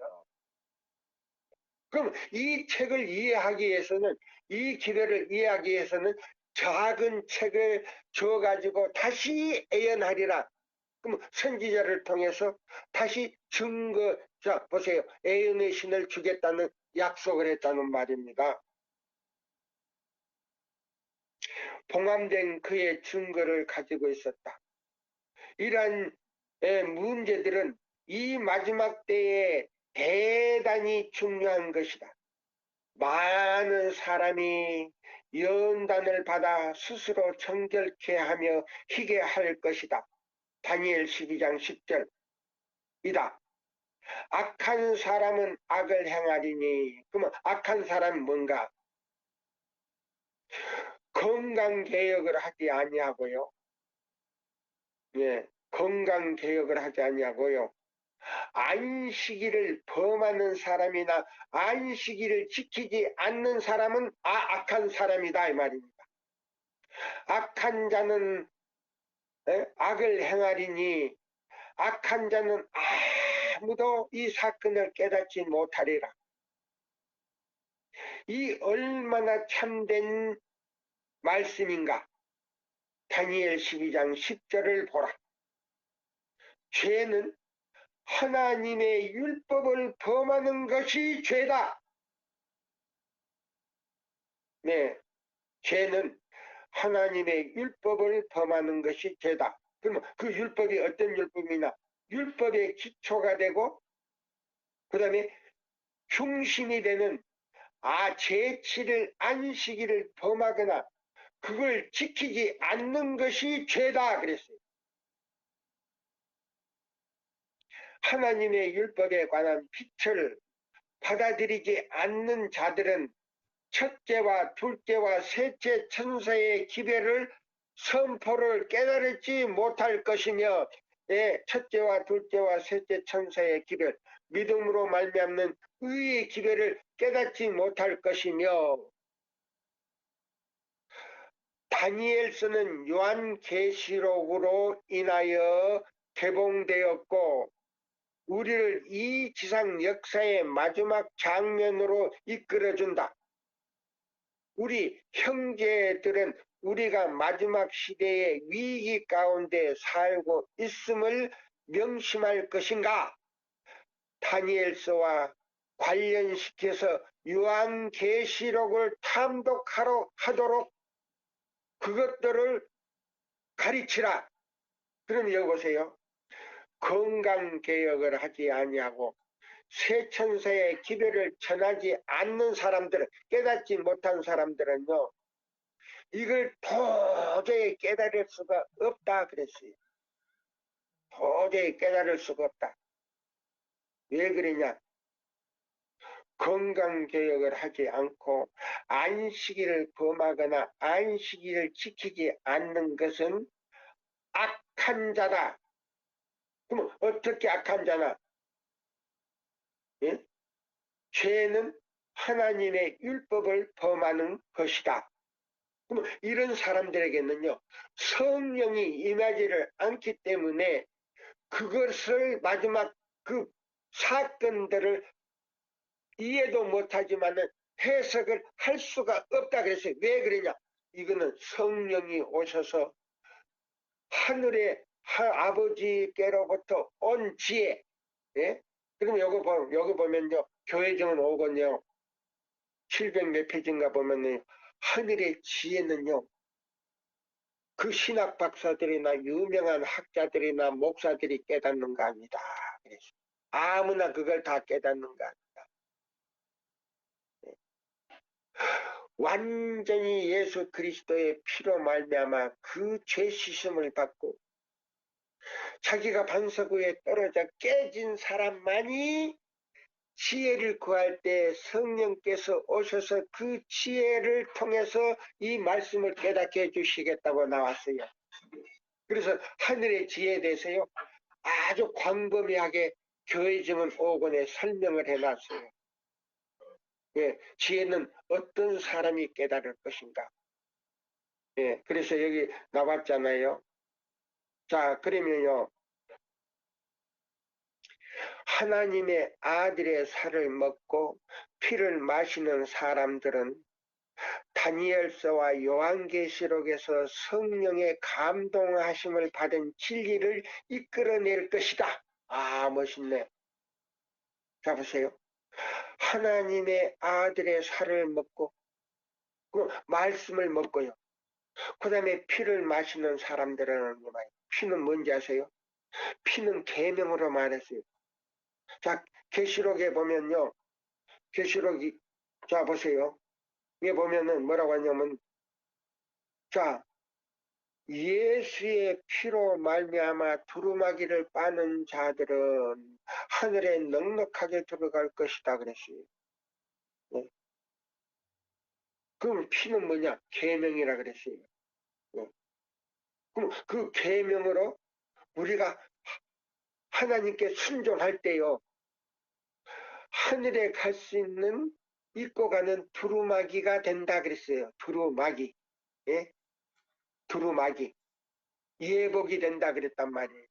A: 그럼 이 책을 이해하기 위해서는, 이 기별을 이해하기 위해서는 작은 책을 줘가지고 다시 애연하리라. 그럼 선지자를 통해서 다시 증거, 자 보세요. 애연의 신을 주겠다는 약속을 했다는 말입니다. 봉함된 그의 증거를 가지고 있었다. 이러한 문제들은 이 마지막 때에 대단히 중요한 것이다. 많은 사람이 연단을 받아 스스로 정결케 하며 희게 할 것이다. 다니엘 12장 10절이다. 악한 사람은 악을 행하리니, 그러면 악한 사람은 뭔가? 건강개혁을 하지 아니하고요. 예, 건강개혁을 하지 아니하고요. 안식일을 범하는 사람이나 안식일을 지키지 않는 사람은 악한 사람이다 이 말입니다. 악한 자는 악을 행하리니 악한 자는 아무도 이 사건을 깨닫지 못하리라. 이 얼마나 참된 말씀인가. 다니엘 12장 10절을 보라. 죄는 하나님의 율법을 범하는 것이 죄다. 네, 죄는 하나님의 율법을 범하는 것이 죄다. 그러면 그 율법이 어떤 율법이냐? 율법의 기초가 되고 그 다음에 중심이 되는 제7일 안식일을 범하거나 그걸 지키지 않는 것이 죄다 그랬어요. 하나님의 율법에 관한 빛을 받아들이지 않는 자들은 첫째와 둘째와 셋째 천사의 기별을 선포를 깨달지 못할 것이며, 첫째와 둘째와 셋째 천사의 기별, 믿음으로 말미암는 의의 기별을 깨닫지 못할 것이며, 다니엘서는 요한계시록으로 인하여 개봉되었고 우리를 이 지상 역사의 마지막 장면으로 이끌어준다. 우리 형제들은 우리가 마지막 시대의 위기 가운데 살고 있음을 명심할 것인가? 다니엘서와 관련시켜서 요한계시록을 탐독하도록 그것들을 가르치라. 그럼 여기 보세요. 건강개혁을 하지 아니하고 새 천사의 기별을 전하지 않는 사람들은, 깨닫지 못한 사람들은요, 이걸 도저히 깨달을 수가 없다 그랬어요. 도저히 깨달을 수가 없다. 왜 그러냐? 건강개혁을 하지 않고 안식일을 범하거나 안식일을 지키지 않는 것은 악한 자다. 그럼 어떻게 악한 자나? 예? 죄는 하나님의 율법을 범하는 것이다. 그럼 이런 사람들에게는요, 성령이 임하지를 않기 때문에 그것을 마지막 그 사건들을 이해도 못하지만은 해석을 할 수가 없다 그랬어요. 왜 그러냐? 이거는 성령이 오셔서 하늘의 아버지께로부터 온 지혜. 예? 그럼 여기 보면요, 교회정은 오건요, 700 몇 페이지인가 보면은 하늘의 지혜는요, 그 신학 박사들이나 유명한 학자들이나 목사들이 깨닫는 거 아니다. 그랬어요. 아무나 그걸 다 깨닫는가? 완전히 예수 그리스도의 피로 말미암아 그 죄 씻음을 받고 자기가 반석 위에 떨어져 깨진 사람만이 지혜를 구할 때 성령께서 오셔서 그 지혜를 통해서 이 말씀을 깨닫게 해주시겠다고 나왔어요. 그래서 하늘의 지혜에 대해서요 아주 광범위하게 교회증은 5권에 설명을 해놨어요. 예, 지혜는 어떤 사람이 깨달을 것인가. 예, 그래서 여기 나왔잖아요. 자, 그러면요. 하나님의 아들의 살을 먹고 피를 마시는 사람들은 다니엘서와 요한계시록에서 성령의 감동하심을 받은 진리를 이끌어낼 것이다. 아, 멋있네. 자, 보세요. 하나님의 아들의 살을 먹고 그 말씀을 먹고요. 그 다음에 피를 마시는 사람들은 피는 뭔지 아세요? 피는 계명으로 말했어요. 자, 계시록에 보면요. 계시록이 자 보세요. 이게 보면은 뭐라고 하냐면 자 예수의 피로 말미암아 두루마기를 빠는 자들은 하늘에 넉넉하게 들어갈 것이다 그랬어요. 네. 그럼 피는 뭐냐? 계명이라 그랬어요. 네. 그럼 그 계명으로 우리가 하나님께 순종할 때요 하늘에 갈 수 있는 입고 가는 두루마기가 된다 그랬어요. 두루마기. 예? 두루마기. 예복이 된다 그랬단 말이에요.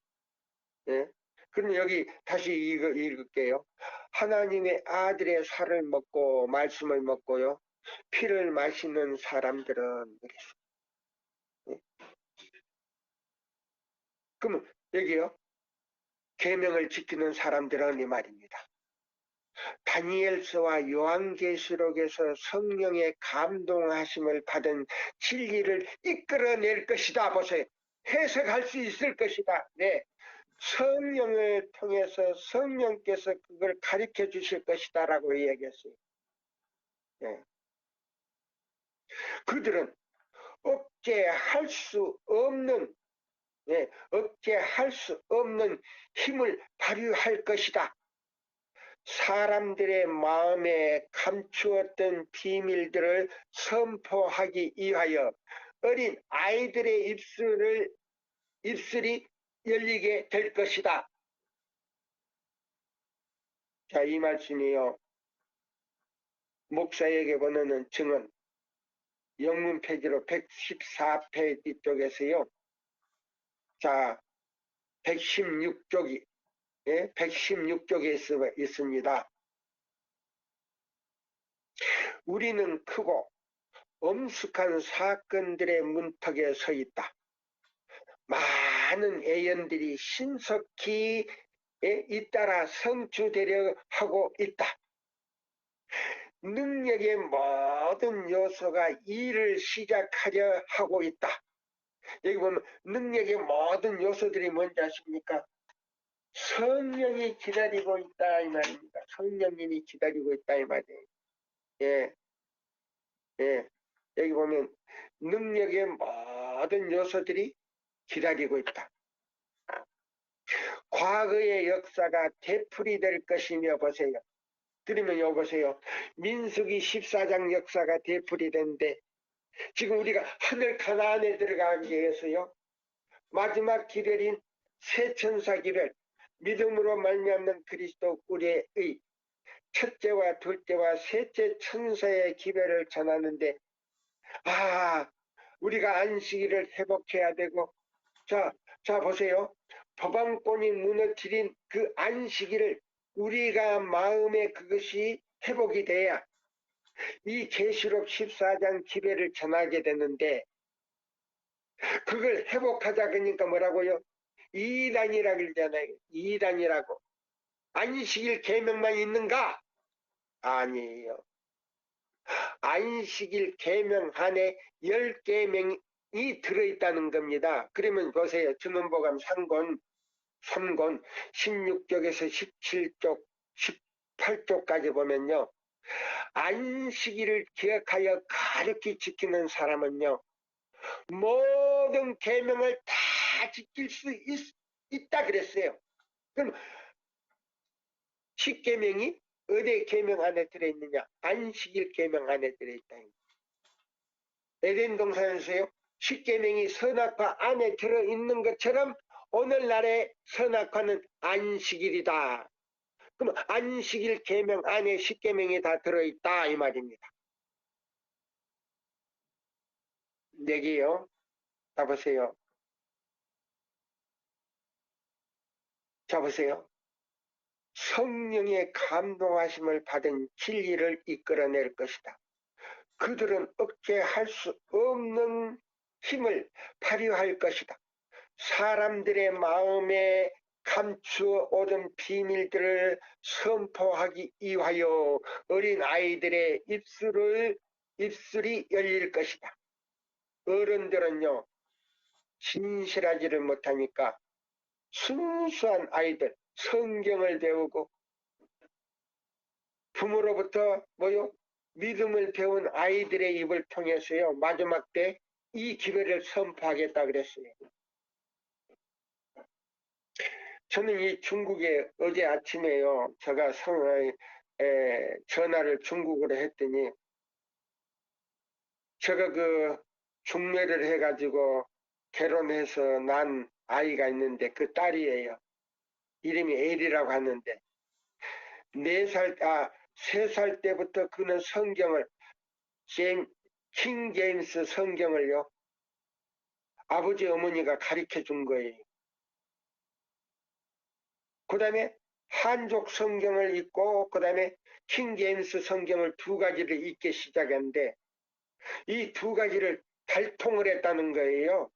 A: 예? 그럼 여기 다시 읽을게요. 하나님의 아들의 살을 먹고 말씀을 먹고요. 피를 마시는 사람들은 예? 그러면 여기요. 계명을 지키는 사람들은 이 말입니다. 다니엘서와 요한계시록에서 성령의 감동하심을 받은 진리를 이끌어낼 것이다. 보세요. 해석할 수 있을 것이다. 네. 성령을 통해서 성령께서 그걸 가르쳐 주실 것이다 라고 이야기했어요. 네. 그들은 억제할 수 없는 억제할 수 없는 힘을 발휘할 것이다. 사람들의 마음에 감추었던 비밀들을 선포하기 위하여 어린 아이들의 입술이 열리게 될 것이다. 자, 이 말씀이요. 목사에게 보내는 증언 영문 페이지로 114페이지 쪽에서요. 자, 116쪽이 116쪽에 있습니다. 우리는 크고 엄숙한 사건들의 문턱에 서 있다. 많은 애연들이 신속히 잇따라 성취되려 하고 있다. 능력의 모든 요소가 일을 시작하려 하고 있다. 여기 보면 능력의 모든 요소들이 뭔지 아십니까? 성령이 기다리고 있다 이 말입니다. 성령님이 기다리고 있다 이 말이에요. 예, 예. 여기 보면 능력의 모든 요소들이 기다리고 있다. 과거의 역사가 되풀이될 것이며 보세요. 그러면 여보세요. 민수기 14장 역사가 되풀이된데 지금 우리가 하늘 가나안에 들어가기 위해서요. 마지막 기별인 새 천사 기별 믿음으로 말미암는 그리스도 우리의 첫째와 둘째와 셋째 천사의 기별을 전하는데 우리가 안식일을 회복해야 되고 자 보세요. 법안권이 무너뜨린 그 안식일을 우리가 마음에 그것이 회복이 돼야 이 계시록 14장 기별을 전하게 되는데 그걸 회복하자 그러니까 뭐라고요? 이단이라 그러잖아요. 이단이라고. 안식일 계명만 있는가? 아니에요. 안식일 계명 안에 10계명이 들어있다는 겁니다. 그러면 보세요. 주문보감 3권 3권 16쪽에서 17쪽, 18쪽까지 보면요. 안식일을 기억하여 가르치 지키는 사람은요. 모든 계명을 다 지킬 수 있다 그랬어요. 그럼 10계명이 어디 계명 안에 들어있느냐? 안식일 계명 안에 들어있다. 에덴 동산에서요. 10계명이 선악과 안에 들어있는 것처럼 오늘날의 선악과는 안식일이다. 그럼 안식일 계명 안에 10계명이 다 들어있다 이 말입니다. 내기요. 자 보세요. 자 보세요. 성령의 감동하심을 받은 진리를 이끌어낼 것이다. 그들은 억제할 수 없는 힘을 발휘할 것이다. 사람들의 마음에 감추어 오던 비밀들을 선포하기 위하여 어린 아이들의 입술이 열릴 것이다. 어른들은요, 진실하지를 못하니까 순수한 아이들, 성경을 배우고 부모로부터 믿음을 배운 아이들의 입을 통해서요, 마지막 때 이 기회를 선포하겠다 그랬어요. 저는 이 중국에 어제 아침에요, 제가 전화를 중국으로 했더니, 제가 그 중매를 해가지고 결혼해서 난 아이가 있는데 그 딸이에요. 이름이 엘이라고 하는데, 3살 때부터 그는 성경을, 킹 제임스 성경을요, 아버지 어머니가 가르쳐 준 거예요. 그 다음에 한족 성경을 읽고 그 다음에 킹 제임스 성경을 2가지를 읽기 시작했는데 이 2가지를 발통을 했다는 거예요.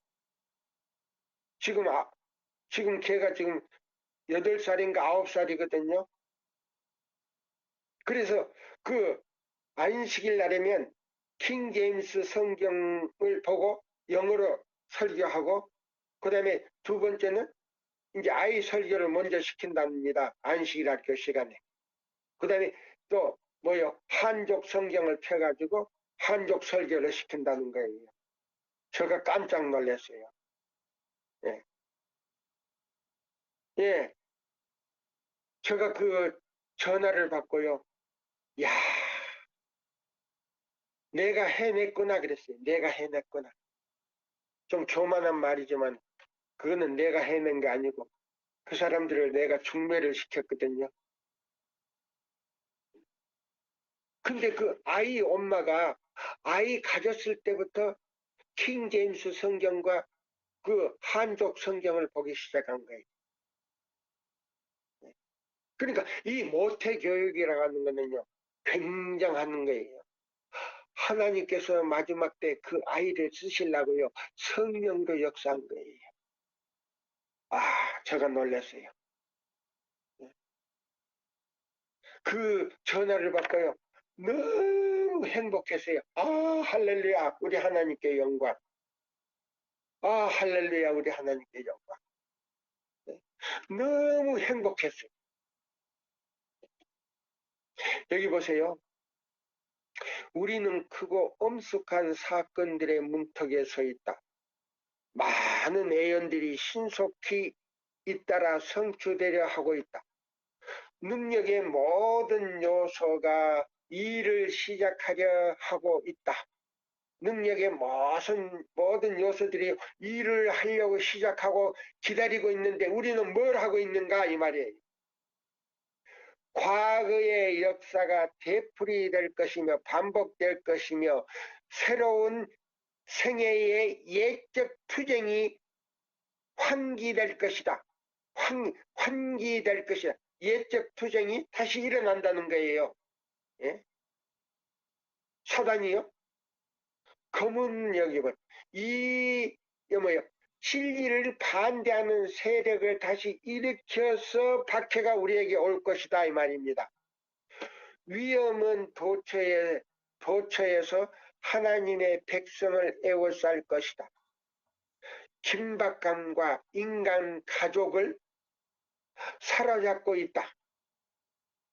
A: 지금 걔가 지금 8살인가 9살이거든요. 그래서 그 안식일 날이면 킹 제임스 성경을 보고 영어로 설교하고 그 다음에 2번째는 이제 아이 설교를 먼저 시킨답니다. 안식일 학교 시간에. 그 다음에 또 한족 성경을 펴가지고 한족 설교를 시킨다는 거예요. 제가 깜짝 놀랐어요. 예. 예. 제가 그 전화를 받고요. 야, 내가 해냈구나 그랬어요. 내가 해냈구나. 좀 교만한 말이지만 그거는 내가 해낸 게 아니고 그 사람들을 내가 중매를 시켰거든요. 근데 그 아이 엄마가 아이 가졌을 때부터 킹 제임스 성경과 그 한족 성경을 보기 시작한 거예요. 그러니까 이 모태 교육이라고 하는 거는요, 굉장한 거예요. 하나님께서 마지막 때 그 아이를 쓰시려고요, 성령으로 역사한 거예요. 제가 놀랐어요. 그 전화를 받고요, 너무 행복했어요. 할렐루야, 우리 하나님께 영광. 할렐루야, 우리 하나님께 영광. 너무 행복했어요. 여기 보세요. 우리는 크고 엄숙한 사건들의 문턱에 서 있다. 많은 애연들이 신속히 잇따라 성취되려 하고 있다. 능력의 모든 요소가 일을 시작하려 하고 있다. 능력의 모든 요소들이 일을 하려고 시작하고 기다리고 있는데 우리는 뭘 하고 있는가 이 말이에요. 과거의 역사가 되풀이될 것이며 반복될 것이며 새로운 생애의 예적 투쟁이 환기될 것이다. 환기될 것이다. 예적 투쟁이 다시 일어난다는 거예요. 예? 사단이요. 검은 여기번 진리를 반대하는 세력을 다시 일으켜서 박해가 우리에게 올 것이다 이 말입니다. 위험은 도처에서 하나님의 백성을 에워쌀 것이다. 긴박감과 인간 가족을 사로잡고 있다.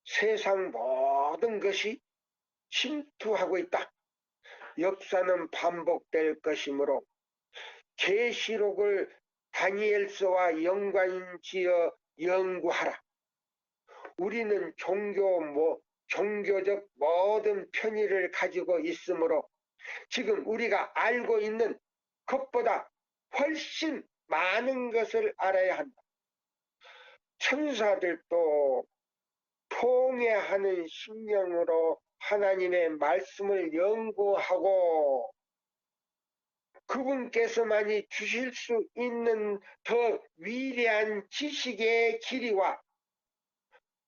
A: 세상 모든 것이 침투하고 있다. 역사는 반복될 것이므로 계시록을 다니엘서와 연관지어 연구하라. 우리는 종교적 모든 편의를 가지고 있으므로 지금 우리가 알고 있는 것보다 훨씬 많은 것을 알아야 한다. 천사들도 통해하는 심령으로 하나님의 말씀을 연구하고 그분께서만이 주실 수 있는 더 위대한 지식의 길이와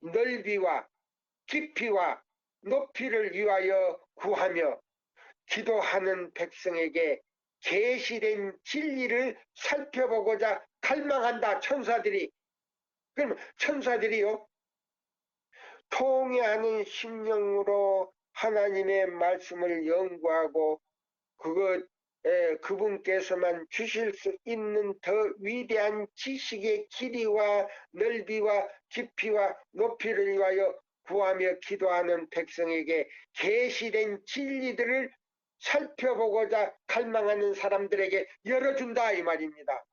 A: 넓이와 깊이와 높이를 위하여 구하며 기도하는 백성에게 계시된 진리를 살펴보고자 갈망한다. 천사들이. 그럼 천사들이요, 통해하는 심령으로 하나님의 말씀을 연구하고 그분께서만 주실 수 있는 더 위대한 지식의 길이와 넓이와 깊이와 높이를 위하여 구하며 기도하는 백성에게 계시된 진리들을 살펴보고자 갈망하는 사람들에게 열어준다 이 말입니다.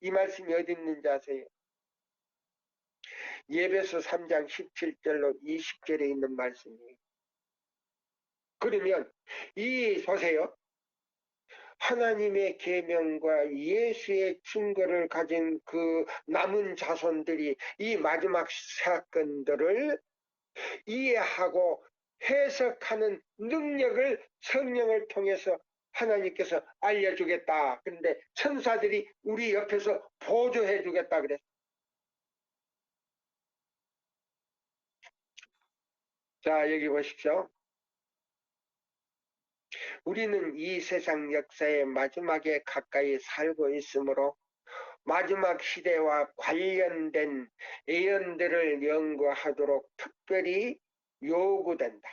A: 이 말씀이 어디 있는지 아세요? 예배서 3장 17절로 20절에 있는 말씀이에요. 그러면 보세요. 하나님의 계명과 예수의 증거를 가진 그 남은 자손들이 이 마지막 사건들을 이해하고 해석하는 능력을 성령을 통해서 하나님께서 알려주겠다. 그런데 천사들이 우리 옆에서 보조해 주겠다 그랬어요. 자, 여기 보십시오. 우리는 이 세상 역사의 마지막에 가까이 살고 있으므로 마지막 시대와 관련된 예언들을 연구하도록 특별히 요구된다.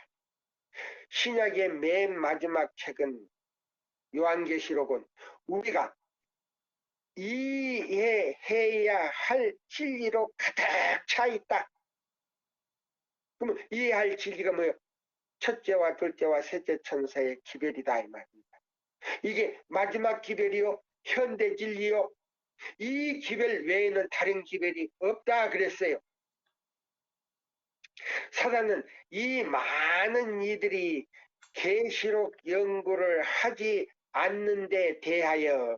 A: 신약의 맨 마지막 책은 요한계시록은 우리가 이해해야 할 진리로 가득 차 있다. 그러면 이해할 진리가 뭐예요? 첫째와 둘째와 셋째 천사의 기별이다 이 말입니다. 이게 마지막 기별이요, 현대 진리요, 이 기별 외에는 다른 기별이 없다 그랬어요. 사단은 이 많은 이들이 계시록 연구를 하지 않는 데 대하여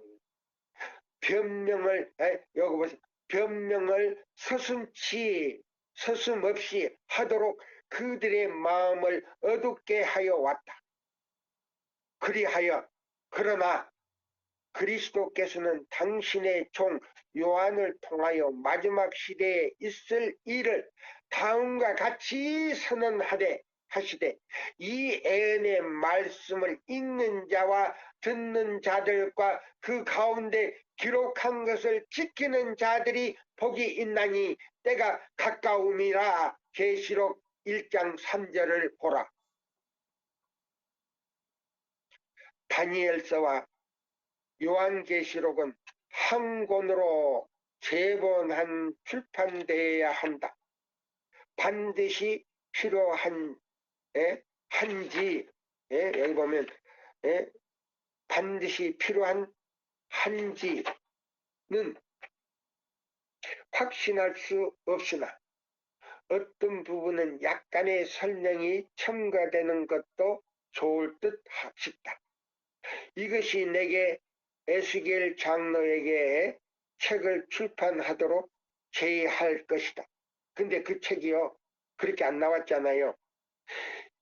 A: 여기 보세요. 변명을 서슴없이 하도록 그들의 마음을 어둡게 하여 왔다. 그러나 그리스도께서는 당신의 종 요한을 통하여 마지막 시대에 있을 일을 다음과 같이 하시되 이 애언의 말씀을 읽는 자와 듣는 자들과 그 가운데 기록한 것을 지키는 자들이 복이 있나니 때가 가까움이라. 계시록 1장 3절을 보라. 다니엘서와 요한계시록은 한 권으로 재본한 출판되어야 한다. 반드시 필요한 여기 보면 반드시 필요한 한지는 확신할 수 없으나 어떤 부분은 약간의 설명이 첨가되는 것도 좋을 듯 싶다. 이것이 내게 에스겔 장로에게 책을 출판하도록 제의할 것이다. 근데 그 책이요, 그렇게 안 나왔잖아요.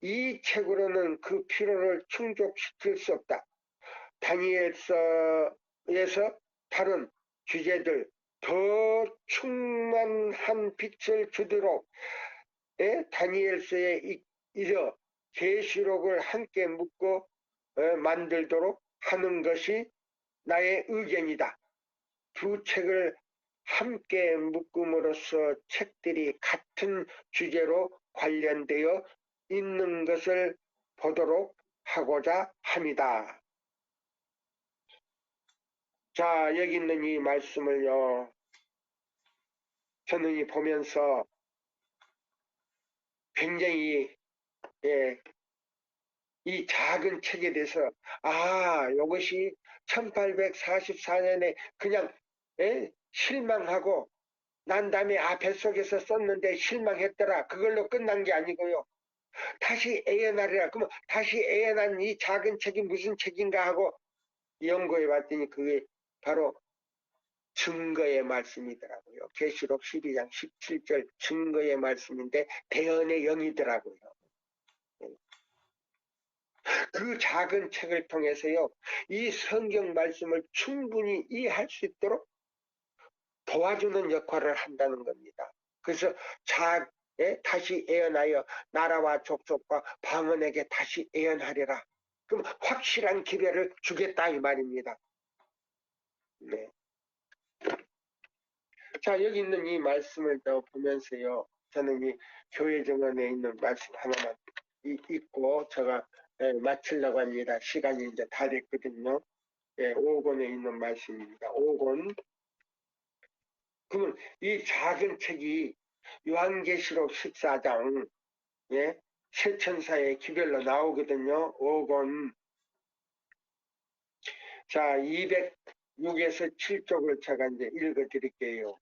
A: 이 책으로는 그 필요를 충족시킬 수 없다. 다니엘서에서 다른 주제들 더 충만한 빛을 주도록 다니엘서에 이어 계시록을 함께 묶어 만들도록 하는 것이 나의 의견이다. 두 책을 함께 묶음으로써 책들이 같은 주제로 관련되어 있는 것을 보도록 하고자 합니다. 자, 여기 있는 이 말씀을요, 저는 이 보면서 굉장히 이 작은 책에 대해서 이것이 1844년에 그냥 실망하고 난 다음에 뱃속에서 썼는데 실망했더라. 그걸로 끝난 게 아니고요. 다시 애연하리라. 그러면 다시 애연한 이 작은 책이 무슨 책인가 하고 연구해 봤더니 그게 바로 증거의 말씀이더라고요. 계시록 12장 17절 증거의 말씀인데 대언의 영이더라고요. 그 작은 책을 통해서요, 이 성경 말씀을 충분히 이해할 수 있도록 도와주는 역할을 한다는 겁니다. 그래서 다시 애언하여 나라와 족속과 방언에게 다시 애언하리라. 그럼 확실한 기회를 주겠다 이 말입니다. 네. 자, 여기 있는 이 말씀을 더 보면서요, 저는 이 교회 정언에 있는 말씀 하나만 읽고 제가 마치려고 합니다. 시간이 이제 다 됐거든요. 5권에 있는 말씀입니다. 5권. 그러면 이 작은 책이 요한계시록 14장 세 천사의 기별로 나오거든요. 5권. 자, 206에서 7쪽을 제가 이제 읽어 드릴게요.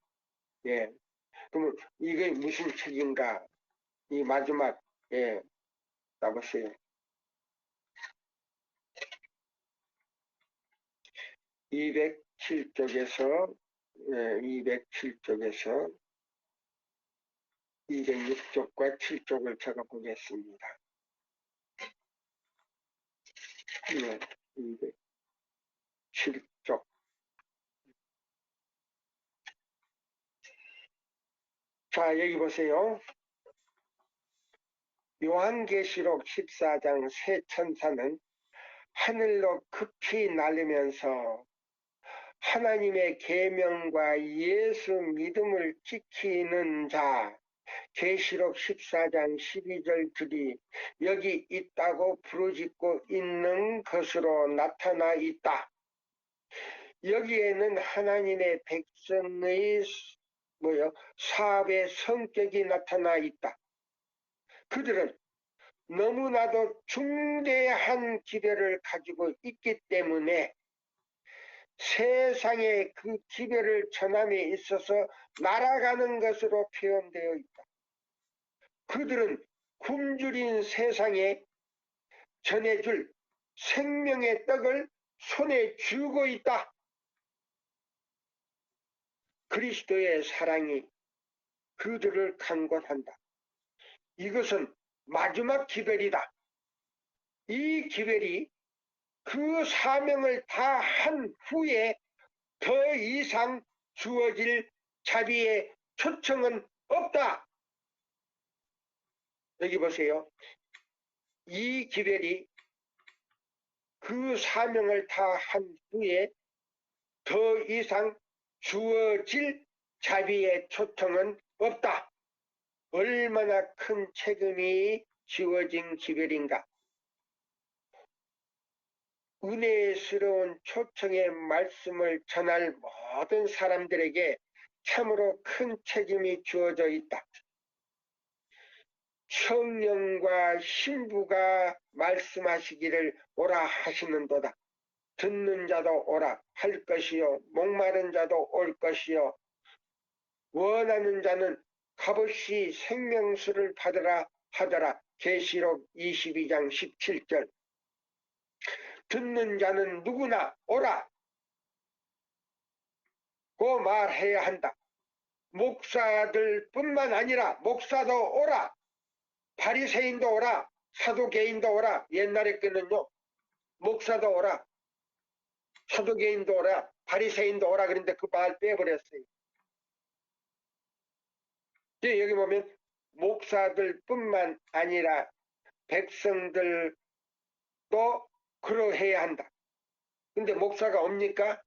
A: 그러면 이게 무슨 책인가? 이 마지막, 나보세요. 207쪽에서, 207쪽에서 206쪽과 7쪽을 제가 보겠습니다. 207쪽. 자, 여기 보세요. 요한계시록 14장 세 천사는 하늘로 급히 날리면서 하나님의 계명과 예수 믿음을 지키는 자, 계시록 14장 12절들이 여기 있다고 부르짖고 있는 것으로 나타나 있다. 여기에는 하나님의 백성의 사업의 성격이 나타나 있다. 그들은 너무나도 중대한 기별을 가지고 있기 때문에 세상에 그 기별을 전함에 있어서 날아가는 것으로 표현되어 있다. 그들은 굶주린 세상에 전해줄 생명의 떡을 손에 쥐고 있다. 그리스도의 사랑이 그들을 강권한다. 이것은 마지막 기별이다. 이 기별이 그 사명을 다 한 후에 더 이상 주어질 자비의 초청은 없다. 여기 보세요. 이 기별이 그 사명을 다 한 후에 더 이상 주어질 자비의 초청은 없다. 얼마나 큰 책임이 지워진 기별인가. 은혜스러운 초청의 말씀을 전할 모든 사람들에게 참으로 큰 책임이 주어져 있다. 성령과 신부가 말씀하시기를 오라 하시는도다. 듣는 자도 오라 할 것이요 목마른 자도 올 것이요 원하는 자는 값없이 생명수를 받으라 하더라. 계시록 22장 17절. 듣는 자는 누구나 오라 고 말해야 한다. 목사들뿐만 아니라 목사도 오라, 바리새인도 오라, 사두개인도 오라. 옛날에 거는요 목사도 오라, 사두개인도 오라, 바리새인도 오라 그런데 그 말 빼버렸어요. 여기 보면 목사들뿐만 아니라 백성들도 그러해야 한다. 근데 목사가 옵니까?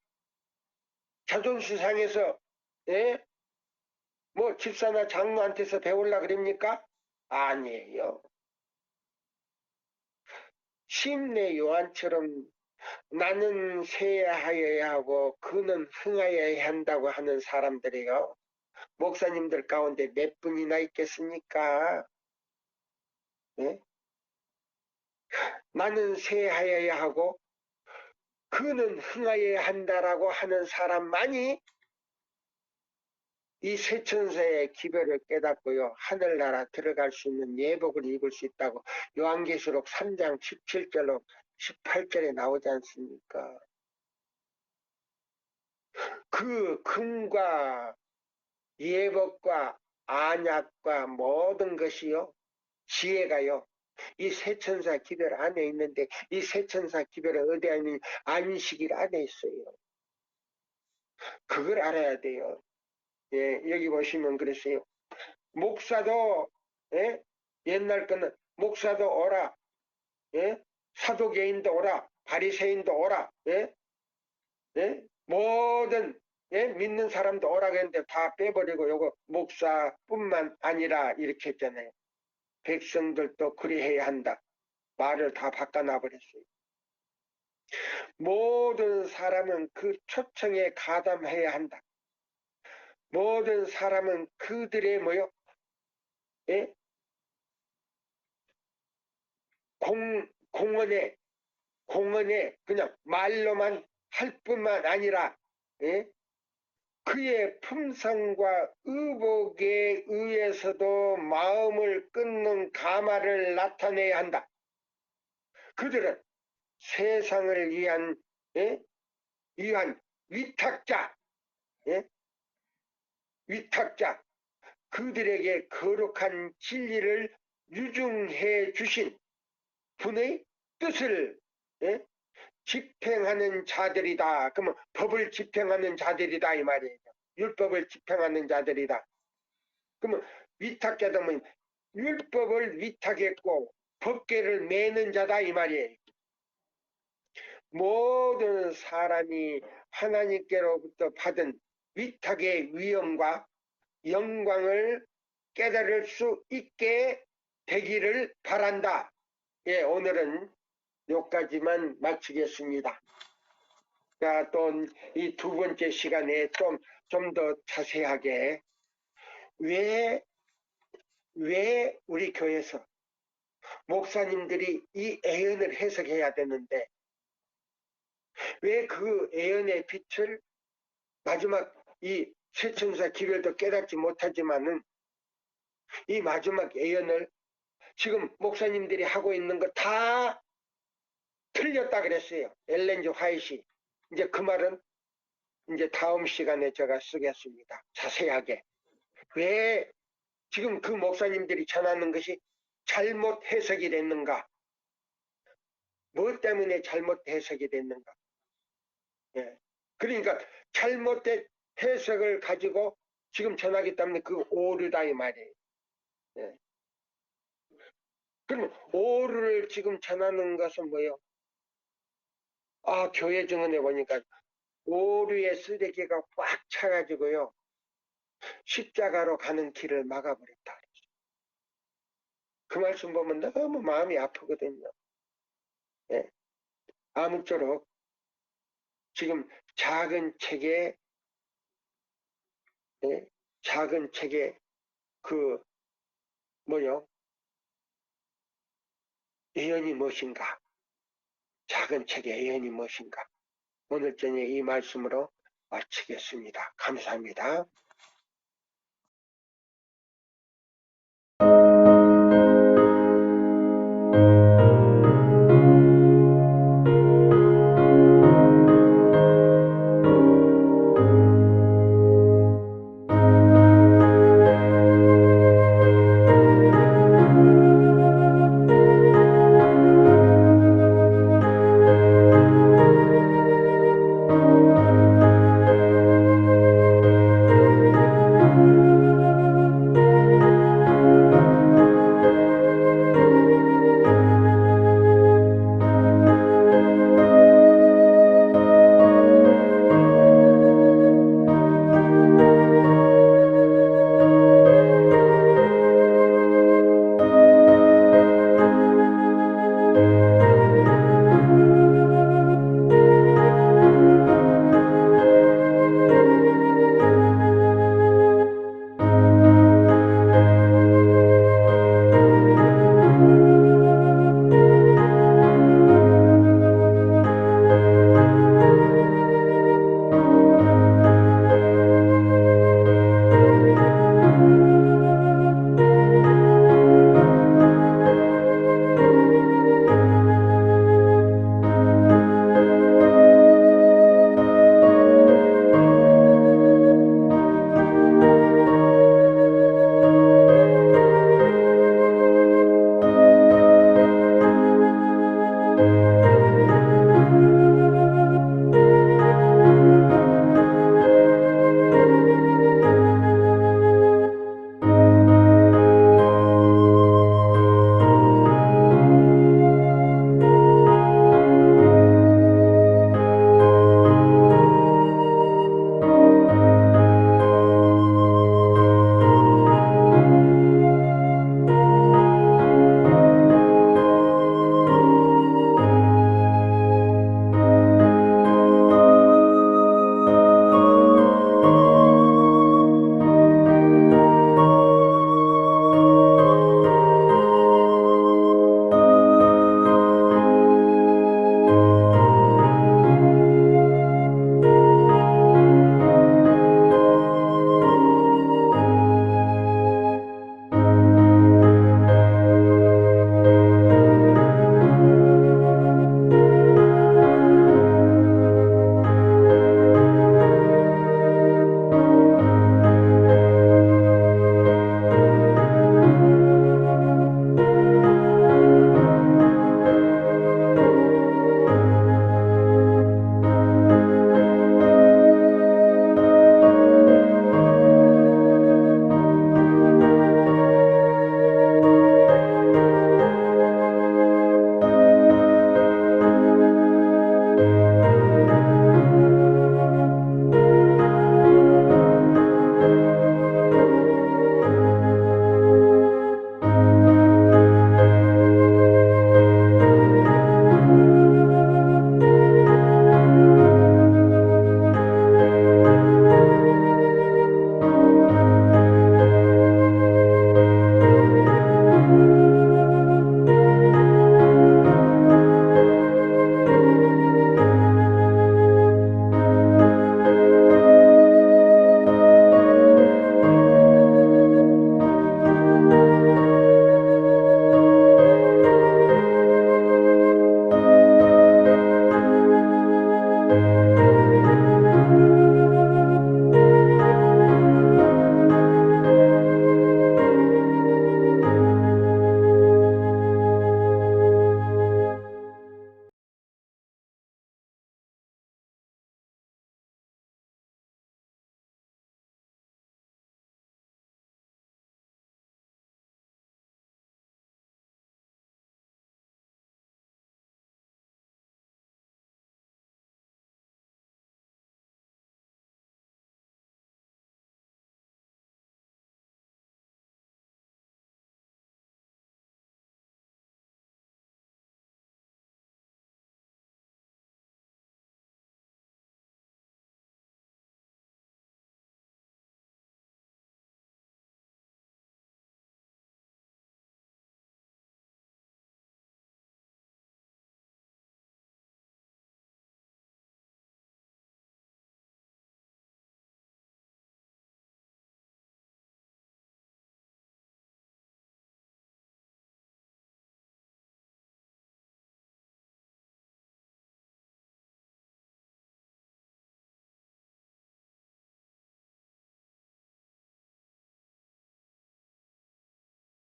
A: 자존심 상해서 뭐 집사나 장로한테서 배우려 그럽니까? 아니에요. 심내 요한처럼 나는 쇠하여야 하고 그는 흥하여야 한다고 하는 사람들이요. 목사님들 가운데 몇 분이나 있겠습니까? 예? 나는 쇠하여야 하고 그는 흥하여야 한다라고 하는 사람만이 이 세천사의 기별을 깨닫고요. 하늘나라 들어갈 수 있는 예복을 입을 수 있다고 요한계시록 3장 17절로 18절에 나오지 않습니까? 그 금과 예복과 안약과 모든 것이요. 지혜가요. 이 세천사 기별 안에 있는데 이 세천사 기별은 어디에 있는 안식일 안에 있어요. 그걸 알아야 돼요. 예, 여기 보시면 그랬어요. 목사도 예? 옛날 거는 목사도 오라, 예? 사도개인도 오라, 바리새인도 오라, 예? 예? 모든 예? 믿는 사람도 오라 그랬는데 다 빼버리고 요거 목사뿐만 아니라 이렇게 했잖아요. 백성들도 그리해야 한다. 말을 다 바꿔놔 버렸어요. 모든 사람은 그 초청에 가담해야 한다. 모든 사람은 그들의 뭐요? 예? 공헌에 그냥 말로만 할 뿐만 아니라 예? 그의 품성과 의복에 의해서도 마음을 끊는 가마를 나타내야 한다. 그들은 세상을 위한 예? 위한 위탁자, 예? 위탁자, 그들에게 거룩한 진리를 유증해 주신 분의 뜻을 예? 집행하는 자들이다. 그러면 법을 집행하는 자들이다 이 말이에요. 율법을 집행하는 자들이다. 그러면 위탁자들은 율법을 위탁했고 법계를 매는 자다 이 말이에요. 모든 사람이 하나님께로부터 받은 위탁의 위엄과 영광을 깨달을 수 있게 되기를 바란다. 예, 오늘은 여기까지만 마치겠습니다. 자, 또 이 두 번째 시간에 좀 더 자세하게 왜 우리 교회에서 목사님들이 이 애언을 해석해야 되는데 왜 그 애언의 빛을 마지막 이 세천사 기별도 깨닫지 못하지만은 이 마지막 애언을 지금 목사님들이 하고 있는 거 다 틀렸다 그랬어요. 엘렌 G 화이트이. 이제 그 말은 이제 다음 시간에 제가 쓰겠습니다. 자세하게. 왜 지금 그 목사님들이 전하는 것이 잘못 해석이 됐는가? 뭐 때문에 잘못 해석이 됐는가? 예. 그러니까 잘못된 해석을 가지고 지금 전하기 때문에 그 오류다 이 말이에요. 예. 그러면 오류를 지금 전하는 것은 뭐예요? 아, 교회 증언에 보니까 오류의 쓰레기가 꽉 차가지고요. 십자가로 가는 길을 막아버렸다. 그 말씀 보면 너무 마음이 아프거든요. 예. 아무쪼록 지금 작은 책에 예? 작은 책에 그 뭐요? 예언이 무엇인가? 작은 책의 예언이 무엇인가? 오늘 저녁 이 말씀으로 마치겠습니다. 감사합니다.